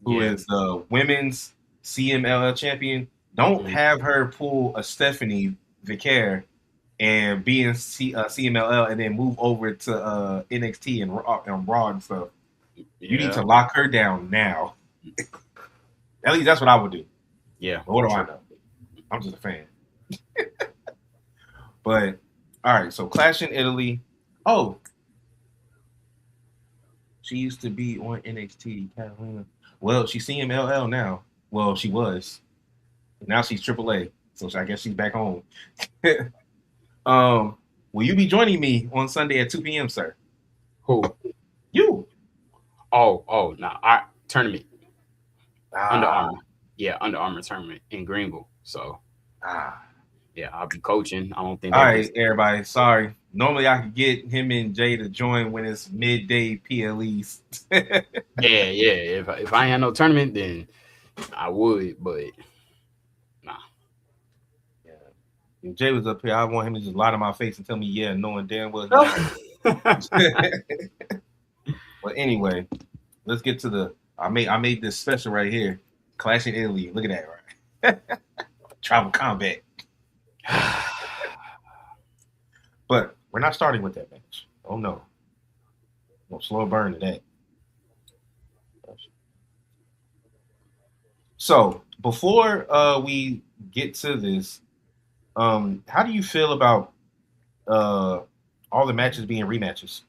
who is the women's CMLL champion. Don't have her pull a Stephanie Vicaire and be in CMLL and then move over to NXT and Raw and stuff. You need to lock her down now. At least that's what I would do. Yeah. But what do I know? I'm just a fan. But all right, so Clash in Italy. Oh, she used to be on NXT, Catalina. Well, she's CMLL now. Well, she was. Now she's AAA, so I guess she's back home. Will you be joining me on Sunday at 2 p.m., sir? Who? You. Oh, no. Tournament. Under Armour. Yeah, Under Armour tournament in Greenville. So, yeah, I'll be coaching. I don't think. All right, everybody. Sorry. Normally, I could get him and Jay to join when it's midday PLEs. yeah. If I ain't had no tournament, then I would, but nah. Yeah. If Jay was up here, I want him to just lie to my face and tell me, yeah, knowing damn well. But anyway, let's get to the. I made this special right here. Clash in Italy. Look at that, right? Tribal Combat. But we're not starting with that match. Oh no. No slow burn to that. So before we get to this, how do you feel about all the matches being rematches?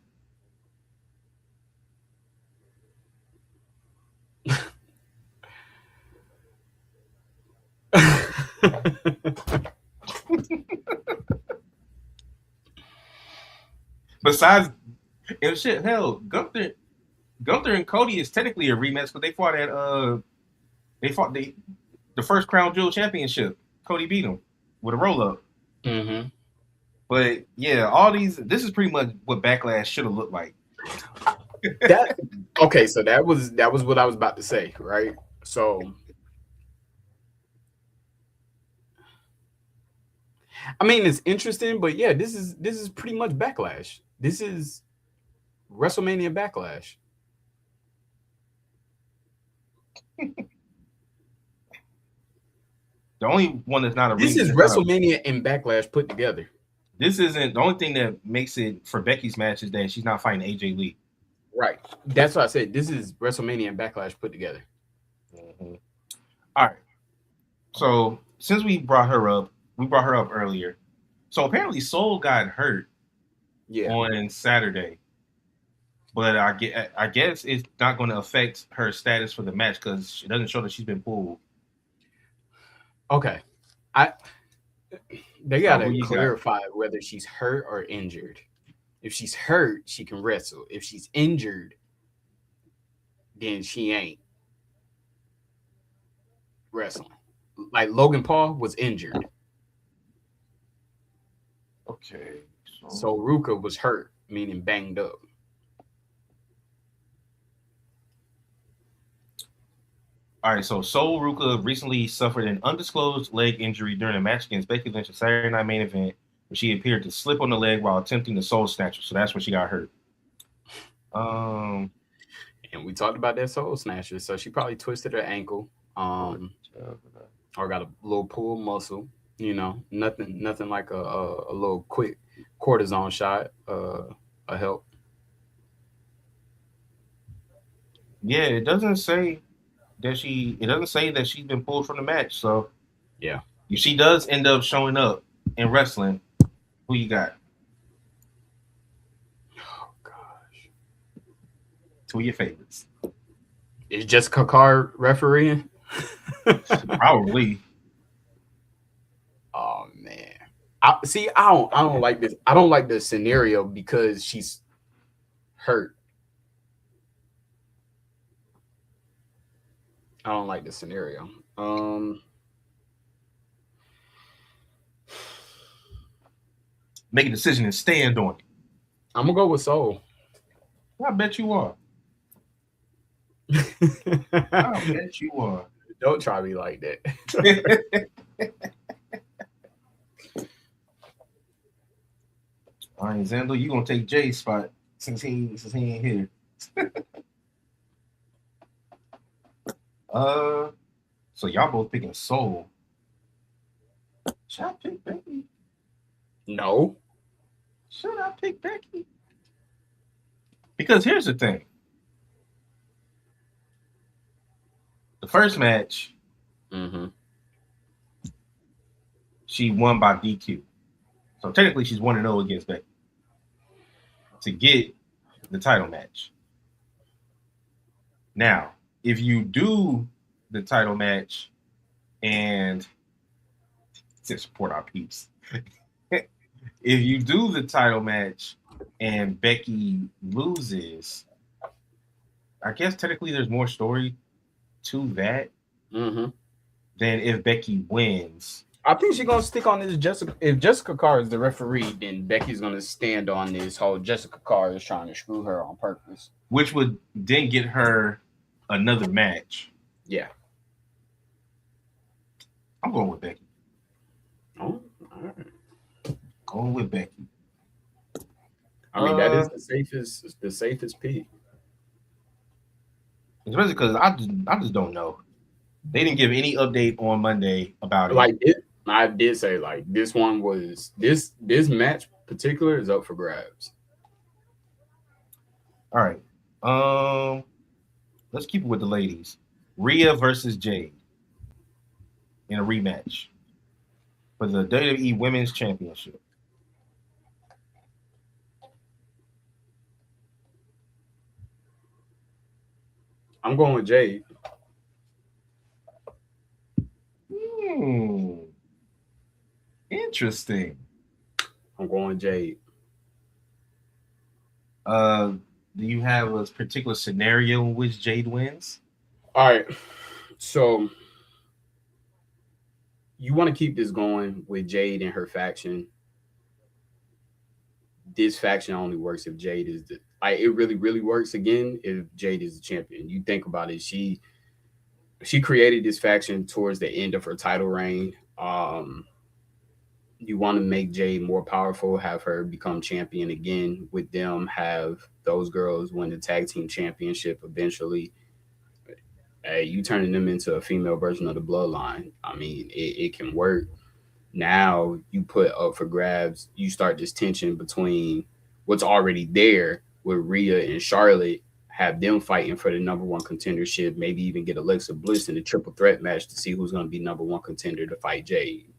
Besides, and shit, hell, Gunther and Cody is technically a rematch because they fought the first Crown Jewel Championship. Cody beat him with a roll up. Mm-hmm. But yeah, all these. This is pretty much what Backlash should have looked like. That okay, so that was what I was about to say, right? So I mean it's interesting, but yeah, this is pretty much Backlash. This is WrestleMania Backlash. The only one that's not a This is rematch. WrestleMania and Backlash put together. This isn't the only thing that makes it for Becky's match is that she's not fighting AJ Lee. Right. That's why I said this is WrestleMania and Backlash put together. Mm-hmm. All right. So since we brought her up earlier. So apparently Soul got hurt on Saturday, but I guess it's not going to affect her status for the match because it doesn't show that she's been pulled. Okay, they gotta clarify whether she's hurt or injured. If she's hurt, she can wrestle. If she's injured, then she ain't wrestling. Like Logan Paul was injured. Okay. So Ruka was hurt, meaning banged up. All right, so Sol Ruka recently suffered an undisclosed leg injury during a match against Becky Lynch's Saturday Night Main Event, where she appeared to slip on the leg while attempting the Soul Snatcher. So that's when she got hurt. And we talked about that Soul Snatcher, so she probably twisted her ankle, or got a little pull muscle. You know, nothing like a little quick cortisone shot. A help. Yeah, it doesn't say that she's been pulled from the match. So yeah, if she does end up showing up in wrestling, who you got? Oh gosh, two of your favorites. Is Jessica Carr refereeing? Probably. Oh man, I don't like this. I don't like the scenario because she's hurt. I don't like the scenario. Make a decision and stand on it. I'm gonna go with Soul. I bet you are. I bet you are. Don't try me like that. All right, Zandler, you gonna take Jay's spot since he ain't here. So y'all both picking Soul. Should I pick Becky? No. Should I pick Becky? Because here's the thing. The first match, she won by DQ. So technically she's 1-0 against Becky to get the title match. Now, if you do the title match and to support our peeps, if you do the title match and Becky loses, I guess technically there's more story to that than if Becky wins. I think she's gonna stick on this Jessica. If Jessica Carr is the referee, then Becky's gonna stand on this whole Jessica Carr is trying to screw her on purpose, which would then get her another match. Yeah, I'm going with Becky. Oh, all right. Going with Becky. I mean, that is the safest pick. Especially because I just don't know. They didn't give any update on Monday about it. I did say like this one was this match particular is up for grabs. All right. Let's keep it with the ladies. Rhea versus Jade in a rematch for the WWE Women's Championship. I'm going with Jade. Interesting. I'm going with Jade. Uh, do you have a particular scenario in which Jade wins? All right. So you want to keep this going with Jade and her faction. This faction only works if Jade is the like it really works again if Jade is the champion. You think about it, she created this faction towards the end of her title reign. You want to make Jade more powerful, have her become champion again with them, have those girls win the tag team championship eventually. Hey, you turning them into a female version of the bloodline. I mean, it can work. Now you put up for grabs, you start this tension between what's already there with Rhea and Charlotte, have them fighting for the number one contendership, maybe even get Alexa Bliss in a triple threat match to see who's going to be number one contender to fight Jade.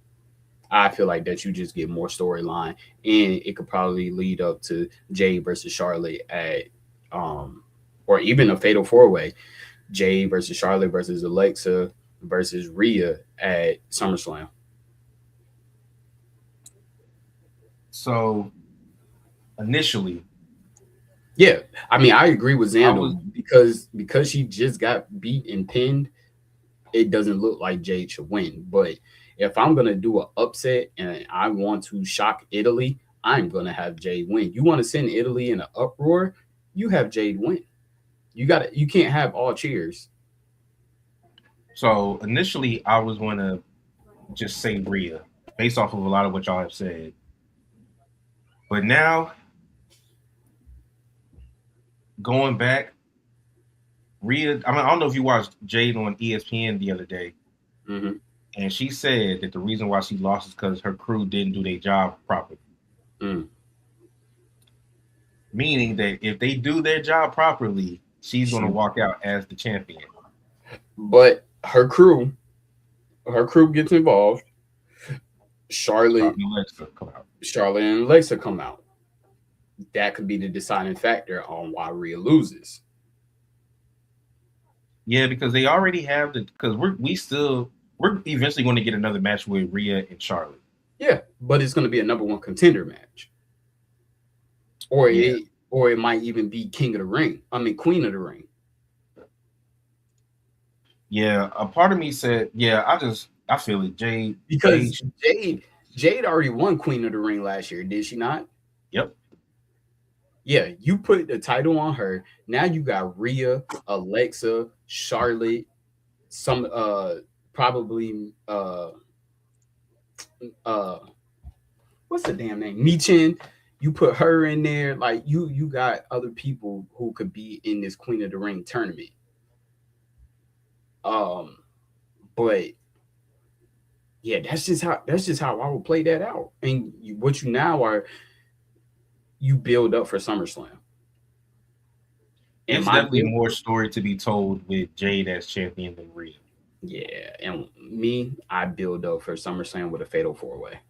I feel like that you just get more storyline, and it could probably lead up to Jade versus Charlotte at, um, or even a fatal four way, Jade versus Charlotte versus Alexa versus Rhea at SummerSlam. So initially, Yeah, I mean, I agree with I Xandal was because she just got beat and pinned. It doesn't look like Jade should win. But if I'm gonna do an upset and I want to shock Italy, I'm gonna have Jade win. You want to send Italy in an uproar, you have Jade win. You can't have all cheers. initially I was going to just say Rhea based off of a lot of what y'all have said. But now going back, Rhea. I mean, I don't know if you watched Jade on ESPN the other day, Mm-hmm. and she said that the reason why she lost is because her crew didn't do their job properly. Mm. Meaning that if they do their job properly, she's going to walk out as the champion. But her crew gets involved. Charlotte, Charlotte and Alexa come out. That could be the deciding factor on why Rhea loses. Yeah, because they already have the because we're eventually going to get another match with Rhea and Charlotte. Yeah, but it's going to be a number one contender match, or Yeah. it might even be King of the Ring. I mean, Queen of the Ring. Yeah, a part of me said, yeah, I feel it, Jade. Because Jade already won Queen of the Ring last year, did she not? Yep. Yeah, you put the title on her. Now you got Rhea, Alexa, Charlotte, some probably uh what's the damn name? Michin. You put her in there, like you got other people who could be in this Queen of the Ring tournament. Um, but yeah, that's just how I would play that out. And what you now are you build up for SummerSlam. And It's my definitely more story to be told with Jade as champion than Rhea. yeah, and me, I build up for SummerSlam with a fatal four way.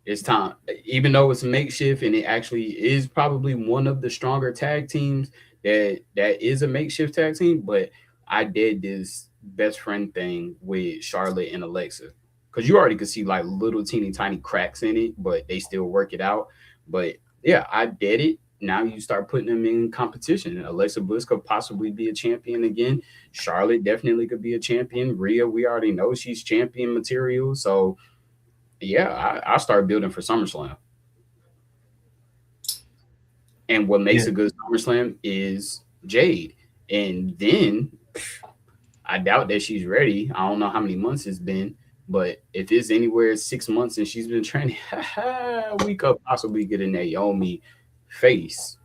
It's time, even though it's makeshift and it actually is probably one of the stronger tag teams that is a makeshift tag team. But I did this best friend thing with Charlotte and Alexa because you already could see like little teeny tiny cracks in it, but they still work it out. But yeah, I did it. Now you start putting them in competition. Alexa Bliss could possibly be a champion again. Charlotte definitely could be a champion. Rhea, we already know she's champion material. So yeah, I start building for SummerSlam. And what Yeah. makes a good SummerSlam is Jade. And then I doubt that she's ready. I don't know how many months it's been, but if it's anywhere 6 months and she's been training, we could possibly get a Naomi face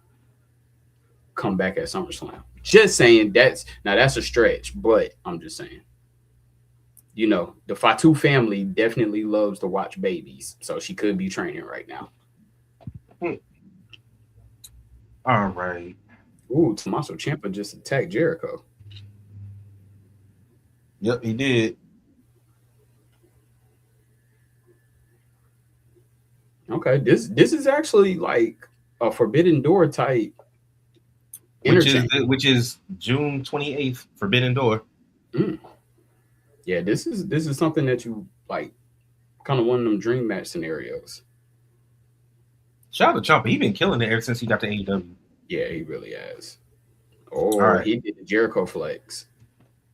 come back at SummerSlam. Just saying that's a stretch, but I'm just saying. You know, the Fatu family definitely loves to watch babies, so she could be training right now. All right. Ooh, Tommaso Ciampa just attacked Jericho. Yep, he did. Okay, this is actually like a Forbidden Door type interchange. Which is June 28th, Forbidden Door. Mm. Yeah, this is something that you like, kind of one of them dream match scenarios. Shout out to Ciampa. He been killing it ever since he got to AEW. Yeah, he really has. All Oh, right. he did the Jericho flex.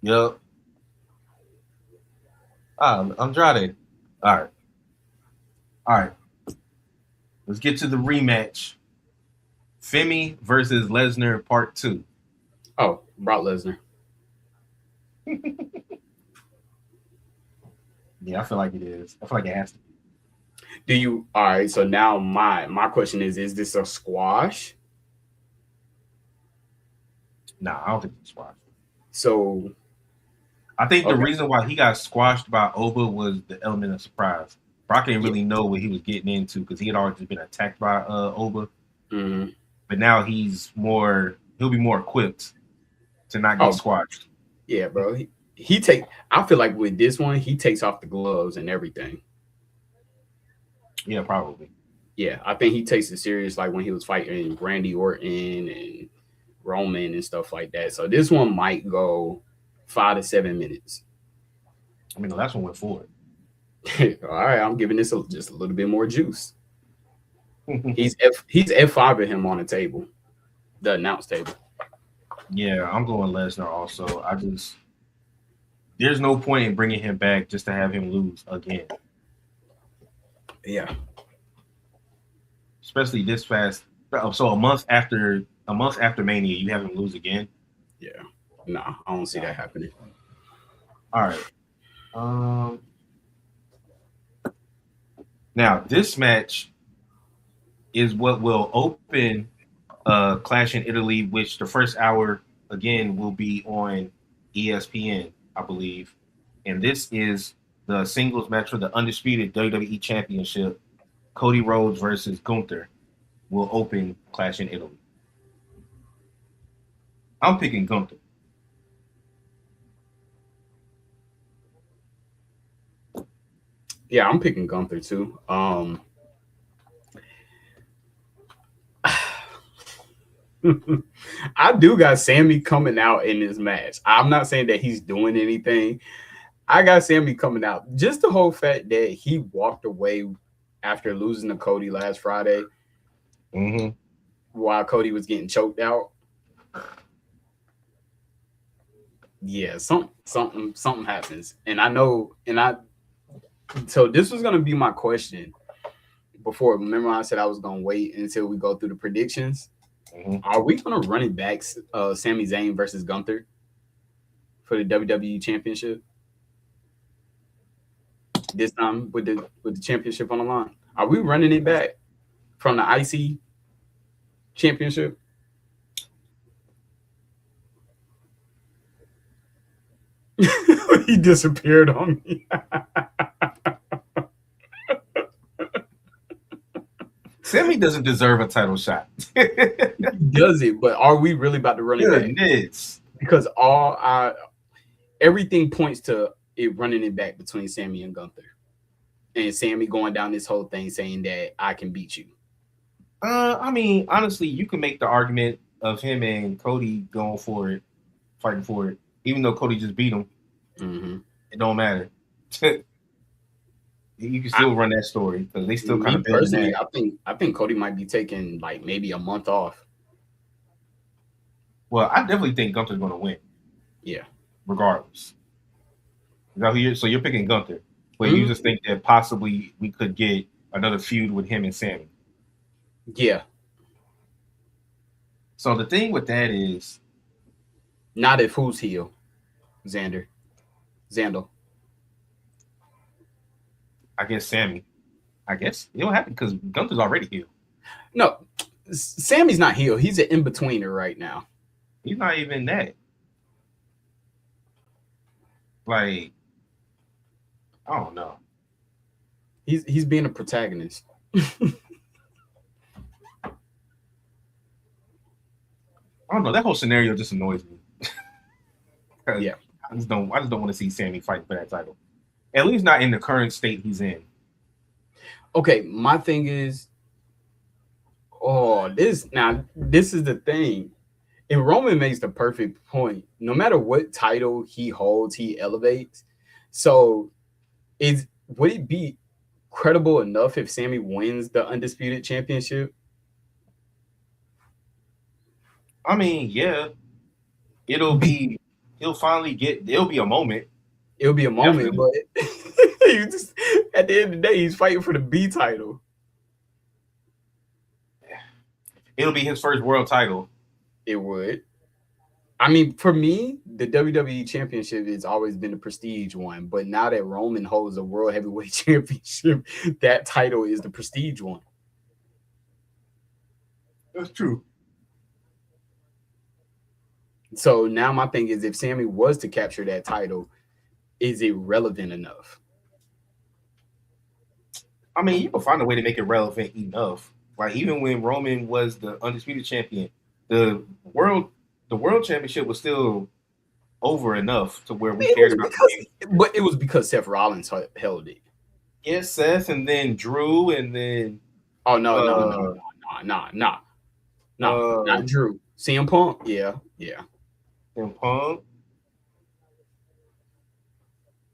Yep. Andrade. All right. All right. Let's get to the rematch. Femi versus Lesnar Part 2. Oh, Brock Lesnar. Yeah, I feel like it is. I feel like it has to be. Do you all right? So now my question is this a squash? Nah, I don't think it's squashed. So I think the okay, reason why he got squashed by Oba was the element of surprise. Brock didn't yeah. really know what he was getting into because he had already been attacked by Oba. Mm-hmm. But now he'll be more equipped to not get Oh squashed. yeah, bro. He take. I feel like with this one, he takes off the gloves and everything. Yeah, probably. Yeah, I think he takes it serious, like when he was fighting Randy Orton and Roman and stuff like that. So this one might go 5 to 7 minutes. I mean, the last one went forward. All right, I'm giving this just a little bit more juice. He's F5 of him on the table, the announce table. Yeah, I'm going Lesnar also. There's no point in bringing him back just to have him lose again, Yeah, especially this fast. So a month after Mania, you have him lose again. yeah. Nah, I don't see that happening. All right. Um. Now this match is what will open Clash in Italy, which the first hour again will be on ESPN, I believe. And this is the singles match for the undisputed WWE Championship. Cody Rhodes versus Gunther will open Clash in Italy. I'm picking Gunther. Yeah, I'm picking Gunther too. I do got Sammy coming out in this match. I'm not saying that he's doing anything. I got Sammy coming out. Just the whole fact that he walked away after losing to Cody last Friday Mm-hmm. while Cody was getting choked out. Yeah, something happens. And I know and I so this was gonna be my question before. Remember I said I was gonna wait until we go through the predictions. Mm-hmm. Are we gonna run it back Sami Zayn versus Gunther for the WWE championship? This time with the championship on the line. Are we running it back from the IC championship? He disappeared on me. Sammy doesn't deserve a title shot. Does it? But are we really about to run it back? Goodness. Because everything points to it running it back between Sammy and Gunther, and Sammy going down this whole thing saying that I can beat you. I mean, honestly, you can make the argument of him and Cody going for it, fighting for it, even though Cody just beat him. Mm-hmm. It don't matter. You can still run that story because they still kind Me of building personally, that. I think Cody might be taking like maybe a month off. Well, I definitely think Gunther's going to win. Yeah. Regardless. So you're picking Gunther, but Mm-hmm. you just think that possibly we could get another feud with him and Sammy. Yeah. So the thing with that is, Not if who's heel, Zandel. I guess Sammy. I guess it don't happen because Gunther's already heel. No, Sammy's not heel. He's an in betweener right now. He's not even that. Like, I don't know. He's being a protagonist. I don't know. That whole scenario just annoys me. Yeah. I just don't want to see Sammy fight for that title. At least not in the current state he's in. Okay, my thing is, this is the thing. And Roman makes the perfect point. No matter what title he holds, he elevates. So would it be credible enough if Sammy wins the undisputed championship? I mean, yeah, it'll be. He'll finally get. There'll be a moment. It'll be a moment, Definitely. but you just at the end of the day, he's fighting for the B title. It'll be his first world title. It would. I mean, for me, the WWE Championship has always been the prestige one, but now that Roman holds a World Heavyweight Championship, that title is the prestige one. That's true. So now my thing is, if Sammy was to capture that title, is it relevant enough? I mean, you can find a way to make it relevant enough. Like even when Roman was the undisputed champion, the world the world championship was still over enough to where we It cared was about because, the but it was because Seth Rollins held it. yes, Seth, and then Drew, and then Oh no, no, no, uh no, no, no, no, uh not Drew. CM Punk, yeah, yeah, and Punk.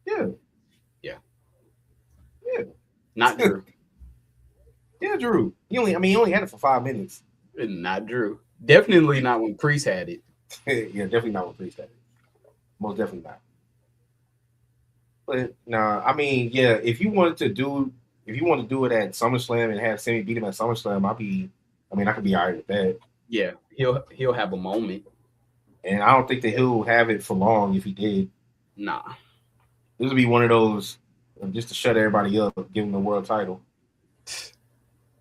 Yeah, yeah, yeah, not Drew, yeah, Drew. He only had it for 5 minutes. not Drew. Definitely not when Priest had it. Yeah, definitely not with Priest. Most definitely not. But nah, I mean, yeah, if you want to do it at SummerSlam and have Sammy beat him at SummerSlam, I could be alright with that. Yeah, he'll have a moment. And I don't think that he'll have it for long if he did. Nah, This would be one of those just to shut everybody up, give him the world title.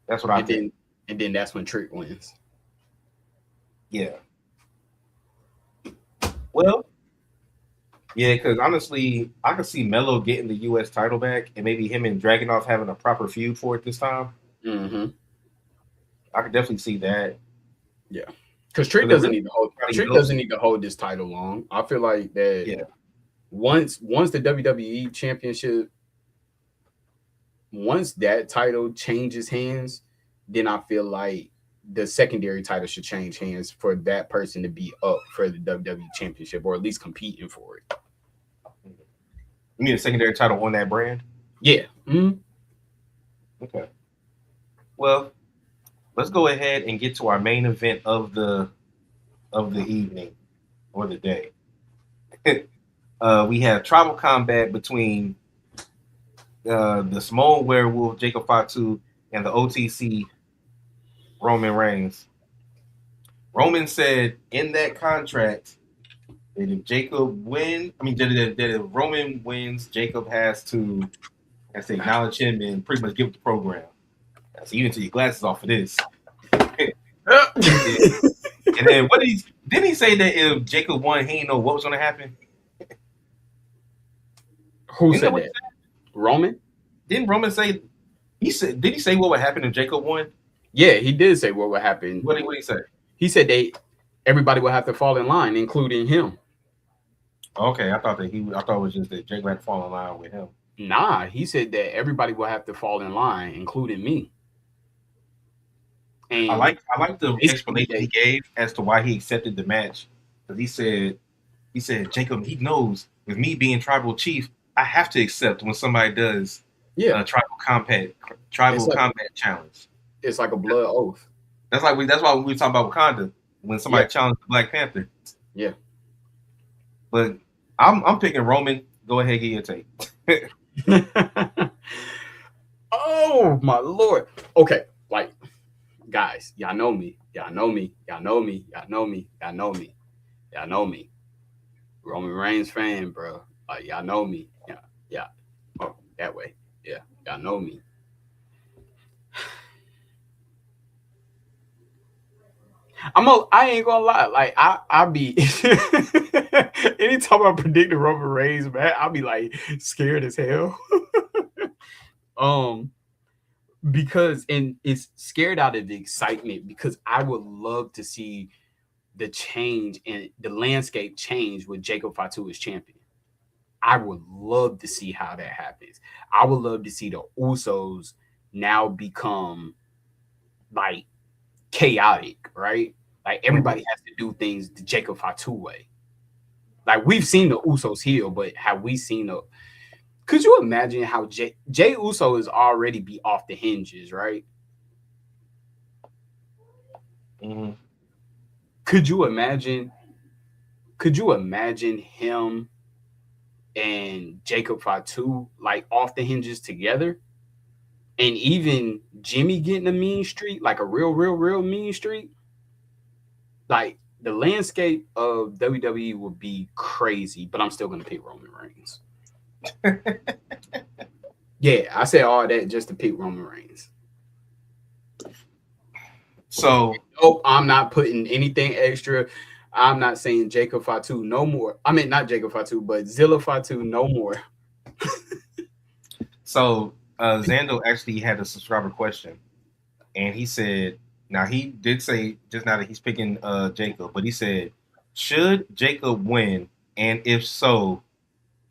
That's what I and think. then that's when Trick wins. Yeah. Well, yeah, because honestly, I could see Melo getting the U.S. title back, and maybe him and Dragunov having a proper feud for it this time. Mm-hmm. I could definitely see that. Yeah, because But Trick doesn't need to hold this title long. I feel like that yeah, once the WWE Championship, once that title changes hands, then I feel like the secondary title should change hands for that person to be up for the WWE Championship or at least competing for it. you need a secondary title on that brand. Yeah. Mm-hmm. Okay. Well, let's go ahead and get to our main event of the evening or the day. We have tribal combat between the small werewolf Jacob Fatu and the OTC Roman Reigns. Roman said in that contract that if Jacob win, I mean that if Roman wins, Jacob has to acknowledge him and pretty much give up the program. So you need to take your glasses off for this. And then what didn't he say that if Jacob won, he didn't know what was going to happen? Who said that? Roman? Didn't Roman say? Did he say what would happen if Jacob won? Yeah, he did say what would happen. What did he say? He said everybody would have to fall in line, including him. Okay, I thought it was just that Jacob had to fall in line with him. Nah, he said that everybody will have to fall in line, including me. And I like the explanation he gave as to why he accepted the match. Because he said Jacob, he knows with me being tribal chief, I have to accept when somebody does tribal combat challenge. It's like a blood oath. That's why we were talking about Wakanda when somebody challenged the Black Panther. Yeah. But I'm picking Roman. Go ahead, get your take. Oh my lord. Okay, like guys, y'all know me. Y'all know me. Y'all know me. Y'all know me. Y'all know me. Y'all know me. Roman Reigns fan, bro. Like y'all know me. Yeah. Yeah. Oh, that way. Yeah. Y'all know me. I ain't gonna lie. Like I be anytime I predict the Roman Reigns, man, I'll be like scared as hell. Because and it's scared out of the excitement because I would love to see the change and the landscape change with Jacob Fatu as champion. I would love to see how that happens. I would love to see the Usos now become like chaotic, right? Like everybody has to do things the Jacob Fatu way. Like we've seen the Usos heal, but have we seen Could you imagine how Jay Uso is already be off the hinges, right? Mm-hmm. Could you imagine? Could you imagine him and Jacob Fatu like off the hinges together? And even Jimmy getting a mean streak, like a real mean streak, like the landscape of WWE would be crazy. But I'm still gonna pick Roman Reigns. Yeah, I said all that just to pick Roman Reigns. So, nope, I'm not putting anything extra. I'm not saying Jacob Fatu no more. I mean, not Jacob Fatu, but Zilla Fatu no more. so Zando actually had a subscriber question, and he said, now he did say just now that he's picking Jacob, but he said, should Jacob win, and if so,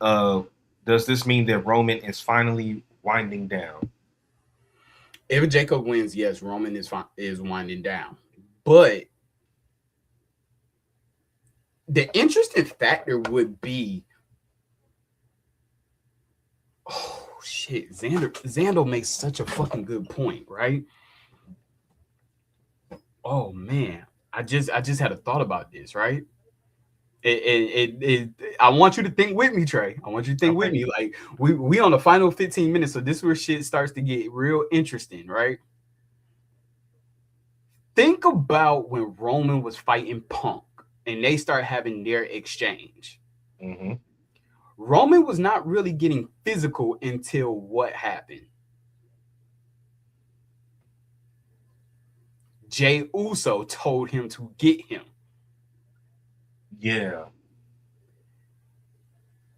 uh, does this mean that Roman is finally winding down? If Jacob wins, yes, Roman is winding down. But the interesting factor would be, oh shit, Xander makes such a fucking good point, right? Oh man, I just had a thought about this, right? I want you to think with me, Trey. I want you to think with me. Like we on the final 15 minutes, so this is where shit starts to get real interesting, right? Think about when Roman was fighting Punk and they start having their exchange. Mm-hmm. Roman was not really getting physical until what happened? Jay Uso told him to get him. Yeah.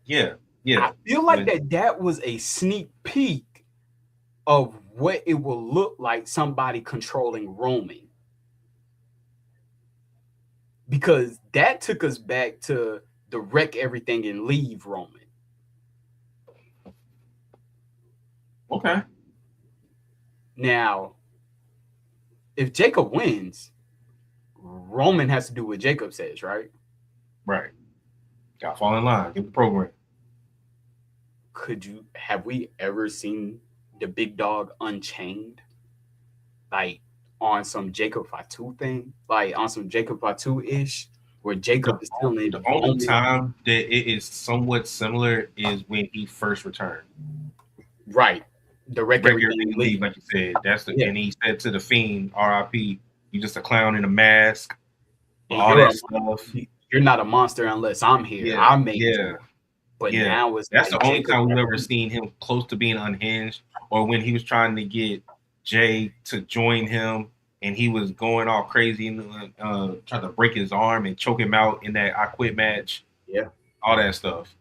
I feel like that was a sneak peek of what it will look like somebody controlling Roman. Because that took us back to the wreck everything and leave Roman. Okay. Now, if Jacob wins, Roman has to do what Jacob says, right? Right. Got to fall in line. Get the program. Have we ever seen the big dog unchained? Like on some Jacob Fatu thing? Like on some Jacob Fatu-ish? Where Jacob is telling the only time that it is somewhat similar is when he first returned. Right. The record leave, like you said. That's the and he said to the Fiend, R.I.P. You just a clown in a mask. And all that stuff. You're not a monster unless I'm here. Yeah, I made you. But now it's that's like the only time we've ever seen him close to being unhinged, or when he was trying to get Jay to join him and he was going all crazy and trying to break his arm and choke him out in that I Quit match. Yeah. All that stuff.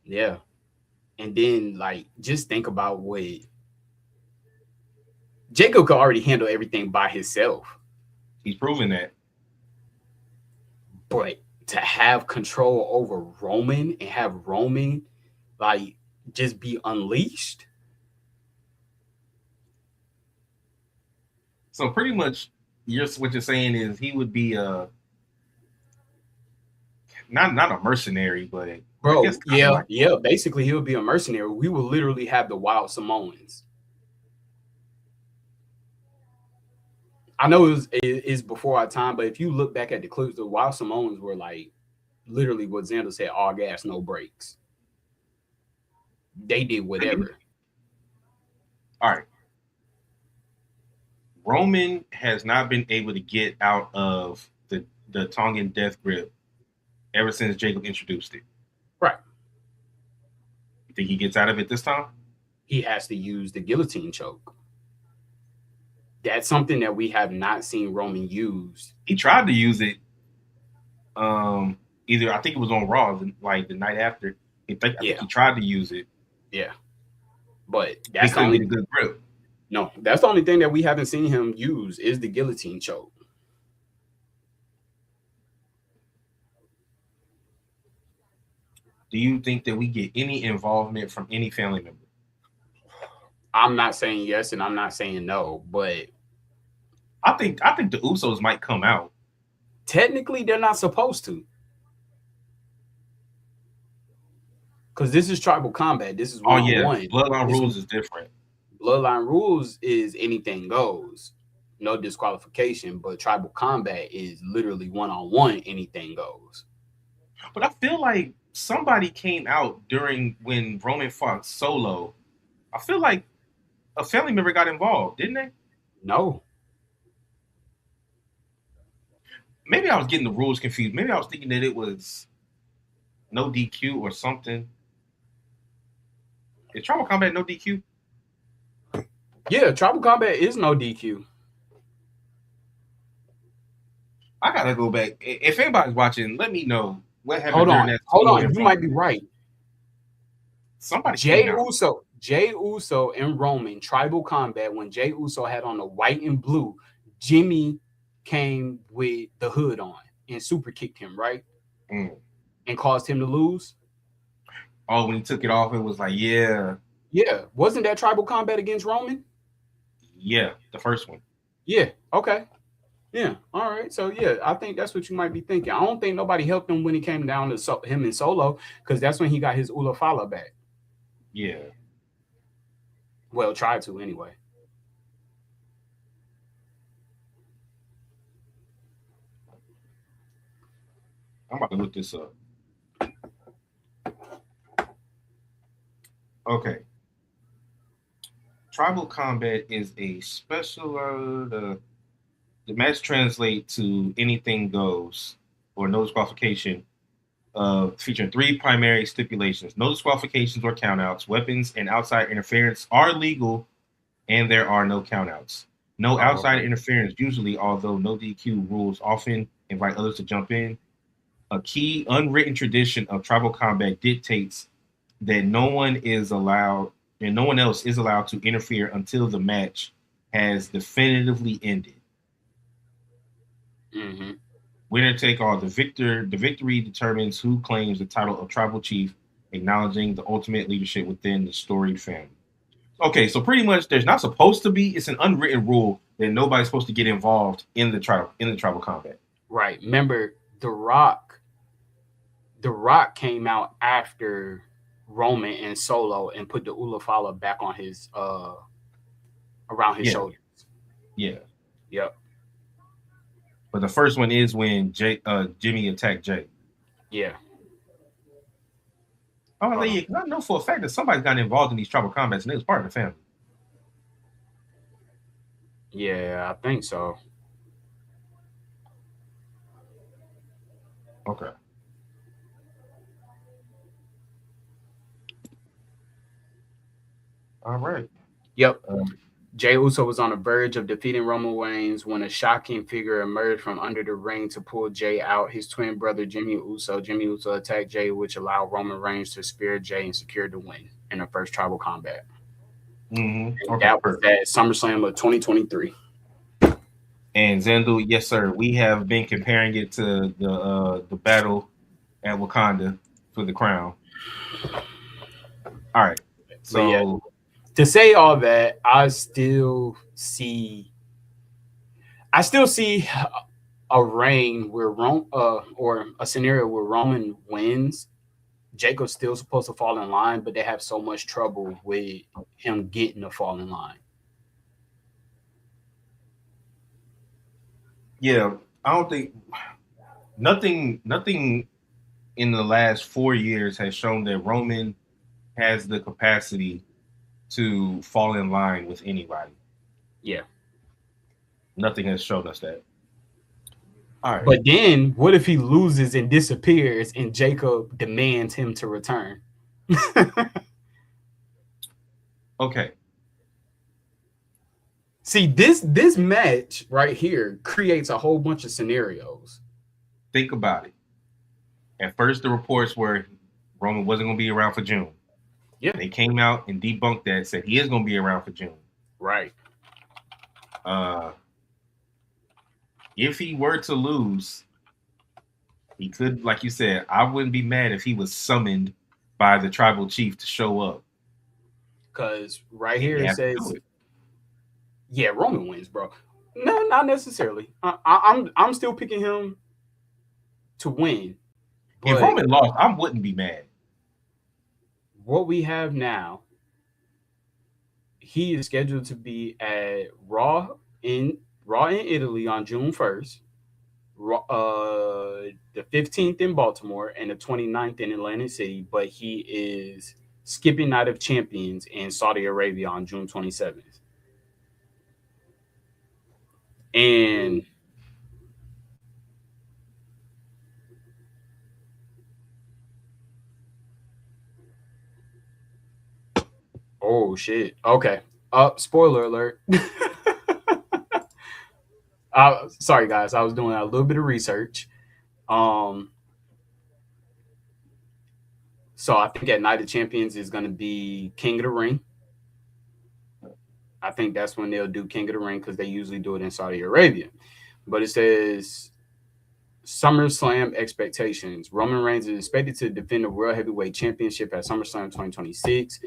Yeah. And then, like, just think about what Jacob could already handle everything by himself. He's proven that. But to have control over Roman and have Roman, like, just be unleashed. So pretty much, what you're saying is he would be not a mercenary, but bro, yeah. Basically, he would be a mercenary. We will literally have the Wild Samoans. I know it's before our time, but if you look back at the clips, the Wild Samoans were like literally what Xander said: all gas, no brakes. They did whatever. All right. Roman has not been able to get out of the Tongan death grip ever since Jacob introduced it. Right. You think he gets out of it this time? He has to use the guillotine choke. That's something that we have not seen Roman use. He tried to use it. Either I think it was on Raw, like the night after. I think he tried to use it. Yeah, but that's the only good grip. No, that's the only thing that we haven't seen him use is the guillotine choke. Do you think that we get any involvement from any family member? I'm not saying yes and I'm not saying no, but I think the Usos might come out. Technically, they're not supposed to. because this is tribal combat. This is Oh one on yeah, one. bloodline This rules is different. bloodline rules is anything goes, no disqualification. But tribal combat is literally one on one, anything goes. But I feel like somebody came out during when Roman fought Solo. I feel like a family member got involved, didn't they? No, Maybe I was getting the rules confused. Maybe I was thinking that it was no DQ or something. Is Tribal Combat no DQ? yeah, tribal combat is no DQ. I gotta go back. If anybody's watching, let me know what happened Hold during on, that hold Solo on. and You might Roman. be right. Somebody came out. Jay Uso and Roman tribal combat when Jay Uso had on the white and blue. Jimmy came with the hood on and super kicked him, right? Mm. And caused him to lose. Oh, when he took it off, it was like, yeah, Yeah, wasn't that tribal combat against Roman? yeah, the first one. Yeah. Okay. Yeah. All right. So yeah, I think that's what you might be thinking. I don't think nobody helped him when he came down to him in Solo because that's when he got his Ulafala back. Yeah. Well, tried to anyway. I'm about to look this up. Okay. Tribal combat is a special. The match translate to anything goes or no disqualification. Featuring three primary stipulations: no disqualifications or countouts. Weapons and outside interference are legal, and there are no countouts. No outside interference usually, although no DQ rules often invite others to jump in. A key unwritten tradition of tribal combat dictates that no one is allowed and no one else is allowed to interfere until the match has definitively ended. Mm-hmm. Winner take all. The victory determines who claims the title of tribal chief, acknowledging the ultimate leadership within the storied family. Okay, so pretty much there's not supposed to be. It's an unwritten rule that nobody's supposed to get involved in the tribal combat. Right. Remember, The Rock. The Rock came out after Roman and Solo and put the Ulafala back on his around his shoulders. Yeah. Yep. But the first one is when Jimmy attacked Jay. Yeah. Oh, yeah, I know for a fact that somebody's gotten involved in these tribal combats and it was part of the family. Yeah, I think so. Okay. All right. Yep. Jey Uso was on the verge of defeating Roman Reigns when a shocking figure emerged from under the ring to pull Jey out. His twin brother, Jimmy Uso. Jimmy Uso attacked Jey, which allowed Roman Reigns to spear Jey and secure the win in the first tribal combat. Mm-hmm. Okay. That was at SummerSlam of 2023. And Zandu, yes, sir. We have been comparing it to the battle at Wakanda for the crown. All right. So yeah, to say all that, I still see a reign where or a scenario where Roman wins. Jacob's still supposed to fall in line, but they have so much trouble with him getting to fall in line. Yeah, I don't think nothing in the last 4 years has shown that Roman has the capacity to fall in line with anybody. Yeah. Nothing has shown us that. All right. But then what if he loses and disappears and Jacob demands him to return? Okay. See, this match right here creates a whole bunch of scenarios. Think about it. At first, the reports were Roman wasn't going to be around for June. Yeah. They came out and debunked that, said he is going to be around for June. Right. If he were to lose, he could, like you said, I wouldn't be mad if he was summoned by the tribal chief to show up. Because right here it says, yeah, Roman wins, bro. No, not necessarily. I'm still picking him to win. If Roman lost, I wouldn't be mad. what we have now, he is scheduled to be at in Raw in Italy on June 1st, the 15th in Baltimore, and the 29th in Atlantic City. But he is skipping Night of Champions in Saudi Arabia on June 27th. And oh shit. Okay. Spoiler alert. Sorry guys, I was doing a little bit of research. Um, so I think at Night of Champions is going to be King of the Ring. I think that's when they'll do King of the Ring because they usually do it in Saudi Arabia. But it says SummerSlam expectations. Roman Reigns is expected to defend the World Heavyweight Championship at SummerSlam 2026,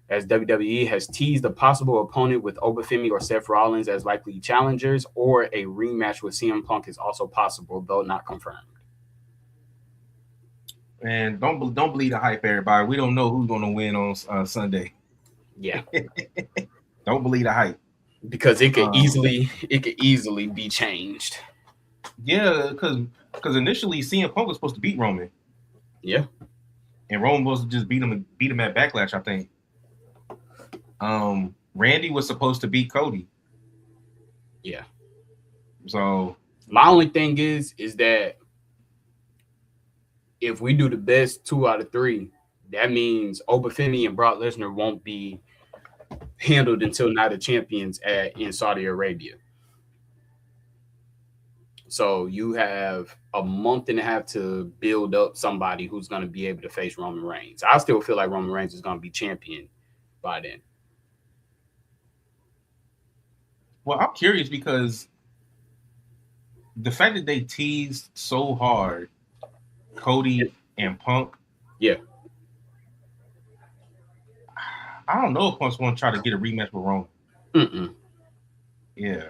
as WWE has teased a possible opponent with Obafemi or Seth Rollins as likely challengers, or a rematch with CM Punk is also possible, though not confirmed. And don't believe the hype, everybody. We don't know who's going to win on Sunday. Yeah. Don't believe the hype because it could easily be changed. Yeah, because initially CM Punk was supposed to beat Roman. Yeah, and Roman was to just beat him at Backlash, I think. Randy was supposed to beat Cody. Yeah. So my only thing is that if we do the best 2 out of 3, that means Obafemi and Brock Lesnar won't be handled until Night of Champions in Saudi Arabia. So you have a month and a half to build up somebody who's going to be able to face Roman Reigns. I still feel like Roman Reigns is going to be champion by then. Well, I'm curious because the fact that they teased so hard Cody and Punk. Yeah. I don't know if Punk's going to try to get a rematch with Roman. Yeah.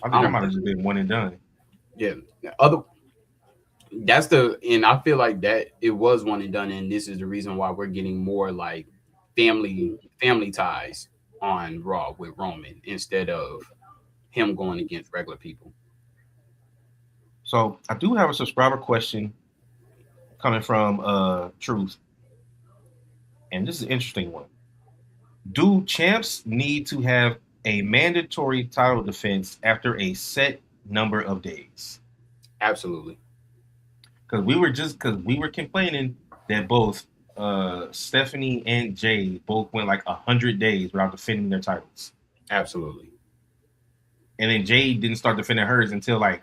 I think that might have just been one and done. Yeah. And I feel like that it was one and done, and this is the reason why we're getting more like family ties on Raw with Roman instead of him going against regular people. So I do have a subscriber question coming from Truth. And this is an interesting one. Do champs need to have a mandatory title defense after a set number of days? Absolutely. Because we were complaining that both Stephanie and Jay both went like 100 days without defending their titles. Absolutely. And then Jay didn't start defending hers until like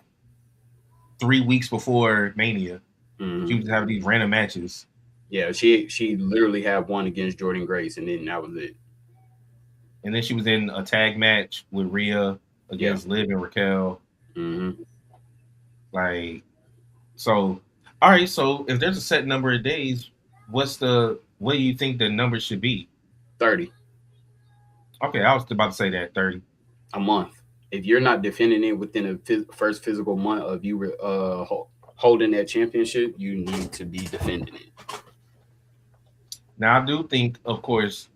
3 weeks before Mania. Mm-hmm. She was having these random matches. Yeah, she literally had one against Jordan Grace, and then that was it. And then she was in a tag match with Rhea against Liv and Raquel. Mm-hmm. Like, so, all right. So if there's a set number of days, what do you think the number should be? 30. Okay, I was about to say that 30. A month. If you're not defending it within the first physical month of you holding that championship, you need to be defending it. Now, I do think, of course,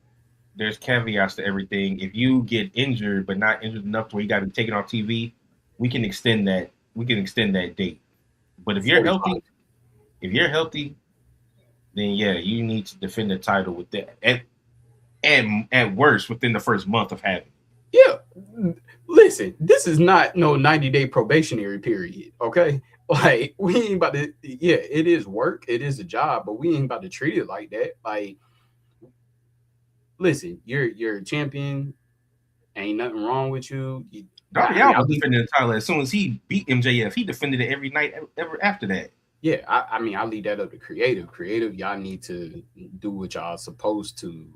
there's caveats to everything. If you get injured, but not injured enough to where you got to take it off TV, we can extend that. We can extend that date. But if you're healthy, then yeah, you need to defend the title with that. At worst, within the first month of having it. Yeah. Listen, this is not no 90-day probationary period, okay? Like, we ain't about to, yeah, it is work, it is a job, but we ain't about to treat it like that. Like, listen, you're a champion, ain't nothing wrong with you. Darby Allin was defending the title as soon as he beat MJF. He defended it every night ever after that. Yeah, I mean, I leave that up to creative. Creative, y'all need to do what y'all supposed to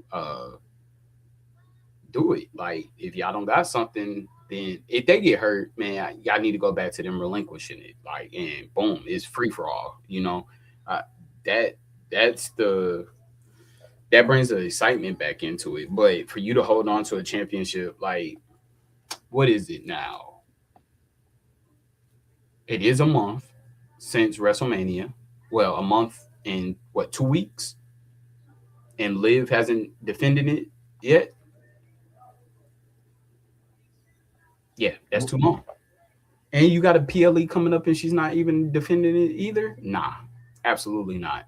do it. Like, if y'all don't got something, then if they get hurt, man, y'all need to go back to them relinquishing it. Like, and boom, it's free for all. You know, that brings the excitement back into it. But for you to hold on to a championship, like, what is it now? It is a month since WrestleMania. Well, a month and 2 weeks? and Liv hasn't defended it yet, yeah, that's too long. And you got a PLE coming up and she's not even defending it either? Nah, absolutely not.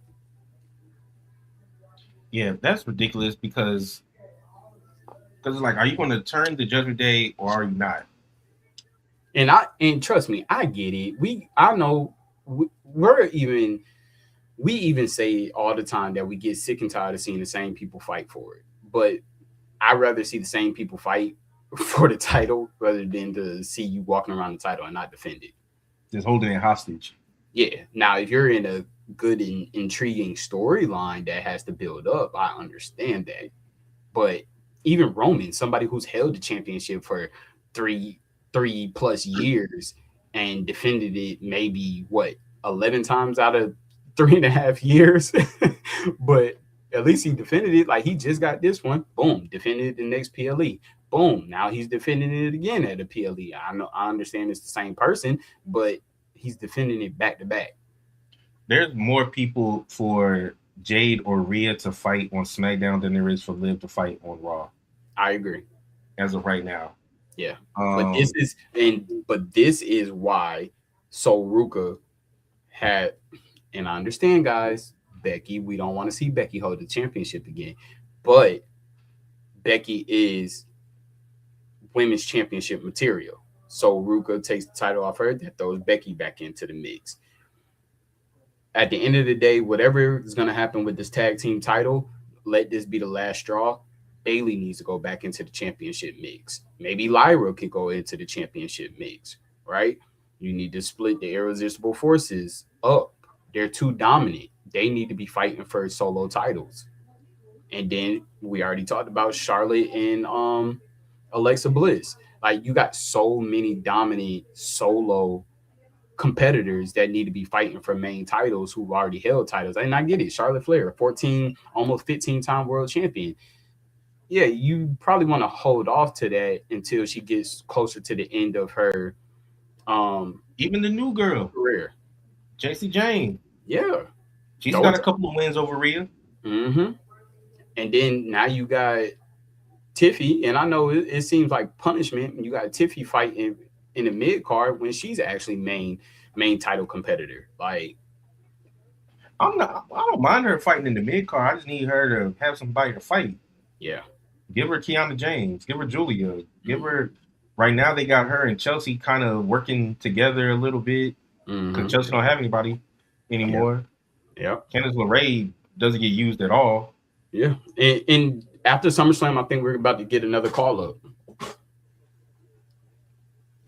Yeah, that's ridiculous because it's like, are you going to turn the Judgment Day or are you not? And trust me, I get it. I know we're we even say all the time that we get sick and tired of seeing the same people fight for it. But I'd rather see the same people fight for the title rather than to see you walking around the title and not defend it. Just holding it hostage. Yeah. Now, if you're in a good and intriguing storyline that has to build up, I understand that. But even Roman, somebody who's held the championship for three three plus years and defended it maybe what 11 times out of 3.5 years, but at least he defended it. Like he just got this one, boom, defended the next PLE. Boom, now he's defending it again at a PLE. I know, I understand it's the same person, but he's defending it back to back. There's more people for Jade or Rhea to fight on SmackDown than there is for Liv to fight on Raw. I agree. As of right now. Yeah. But this is why Sol Ruka had, and I understand, guys, Becky, we don't want to see Becky hold the championship again. But Becky is women's championship material. So Ruka takes the title off her, that throws Becky back into the mix. At the end of the day, whatever is going to happen with this tag team title, let this be the last straw. Bailey needs to go back into the championship mix. Maybe Lyra can go into the championship mix, right? You need to split the irresistible forces up. They're too dominant. They need to be fighting for solo titles. And then we already talked about Charlotte and Alexa Bliss. Like you got so many dominant solo competitors that need to be fighting for main titles who've already held titles. And I get it. Charlotte Flair, 14, almost 15-time world champion. Yeah, you probably want to hold off to that until she gets closer to the end of her even the new girl, career. JC Jane. Yeah. She's got a couple of wins over Rhea. Mm-hmm. And then now you got Tiffy, and I know it seems like punishment. You got Tiffy fighting in the mid card when she's actually main title competitor. Like I don't mind her fighting in the mid card. I just need her to have somebody to fight. Yeah. Give her Kiana James. Give her Julia. Give her. Right now, they got her and Chelsea kind of working together a little bit because Chelsea don't have anybody anymore. Yeah. Candice LeRae doesn't get used at all. Yeah. And after SummerSlam, I think we're about to get another call up.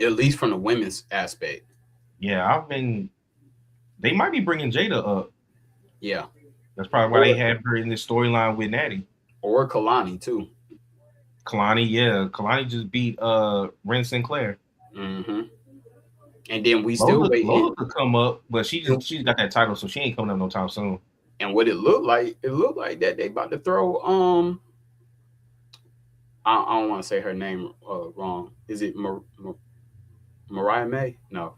At least from the women's aspect. Yeah, they might be bringing Jada up. Yeah. That's probably why they have her in this storyline with Natty. Or Kalani, too. Kalani, yeah. Kalani just beat Ren Sinclair. Mm-hmm. And then we still waiting. Lola could come up, but she's got that title, so she ain't coming up no time soon. And what it looked like that they about to throw I don't want to say her name wrong. Is it Mariah May? No,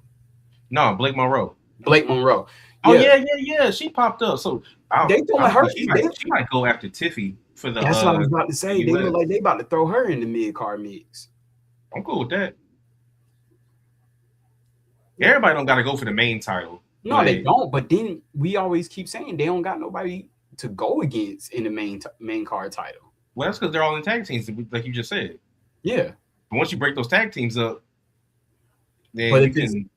Blake Monroe. Blake Monroe. Oh yeah. She popped up. So they throwing her. She might go after Tiffy for the. That's what I was about to say. They look like they about to throw her in the mid card mix. I'm cool with that. Everybody don't got to go for the main title. No, they don't. But then we always keep saying they don't got nobody to go against in the main card title. Well, that's because they're all in tag teams, like you just said. Yeah. But once you break those tag teams up, then but you can.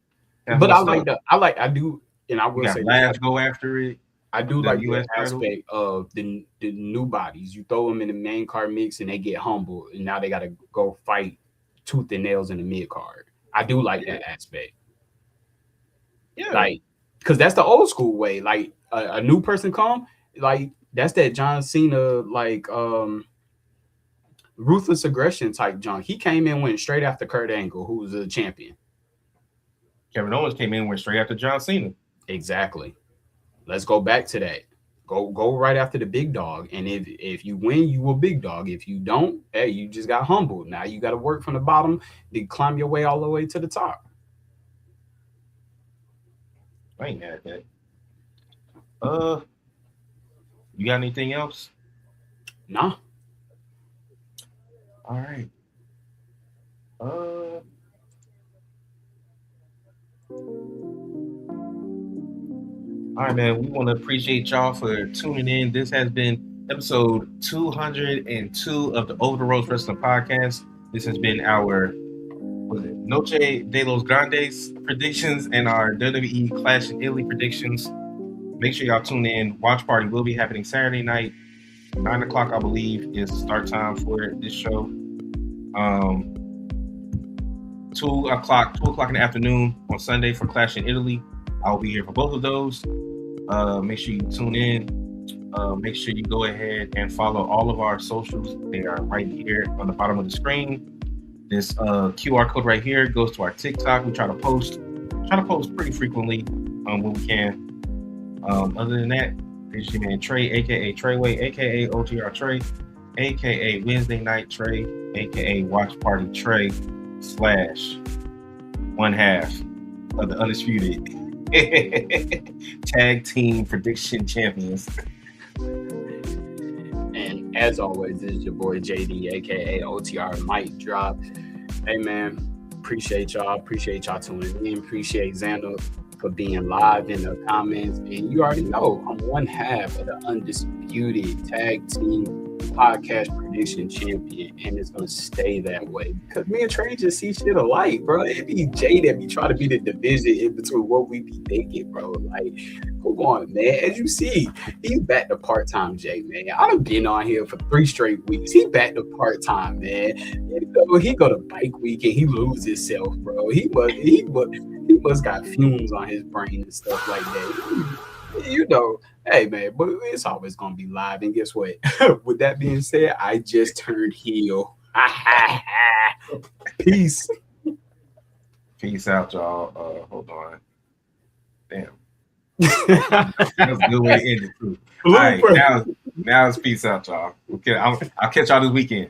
But I do, and I will say Lash go after it. I do like the aspect of the new bodies. You throw them in the main card mix and they get humbled, and now they got to go fight tooth and nails in the mid card. I do like that aspect. Yeah, like because that's the old school way. Like a new person come, like that's that John Cena like ruthless aggression type John. He came in, went straight after Kurt Angle, who was a champion. Kevin Owens came in, went straight after John Cena. Exactly. Let's go back to that. Go right after the big dog. And if you win, you a big dog. If you don't, hey, you just got humbled. Now you got to work from the bottom to climb your way all the way to the top. I ain't mad at that. You got anything else? Nah. All right. Uh, all right, man. We want to appreciate y'all for tuning in. This has been episode 202 of the Over the Road Wrestling Podcast. This has been our was it Noche de los Grandes predictions and our WWE Clash in Italy predictions. Make sure y'all tune in. Watch party will be happening Saturday night, 9 o'clock, I believe, is start time for this show. 2 o'clock in the afternoon on Sunday for Clash in Italy. I'll be here for both of those. Make sure you tune in. Make sure you go ahead and follow all of our socials. They are right here on the bottom of the screen. This QR code right here goes to our TikTok. We try to post pretty frequently when we can. Other than that, it's your man Trey, aka Treyway, aka OTR Trey, aka Wednesday Night Trey, aka Watch Party Trey / one half of the Undisputed Tag Team Prediction Champions. And as always, this is your boy JD, aka OTR Mic Drop. Hey man, appreciate y'all tuning in. Appreciate Xander for being live in the comments. And you already know I'm one half of the Undisputed Tag Team Podcast Prediction Champion, and it's gonna stay that way because me and Trey just see shit alike, bro. It be Jay that be trying to be the division in between what we be thinking, bro. Like, come on, man. As you see, he's back to part-time Jay, man. I done been on here for 3 straight weeks. He back to part-time, man. He go to bike week and he lose himself, bro. He must got fumes on his brain and stuff like that. You know, hey man, but it's always gonna be live. And guess what? With that being said, I just turned heel. Peace. Peace out, y'all. Hold on. Damn. That's a good way to end it too. All right, now it's peace out, y'all. Okay, I'll catch y'all this weekend.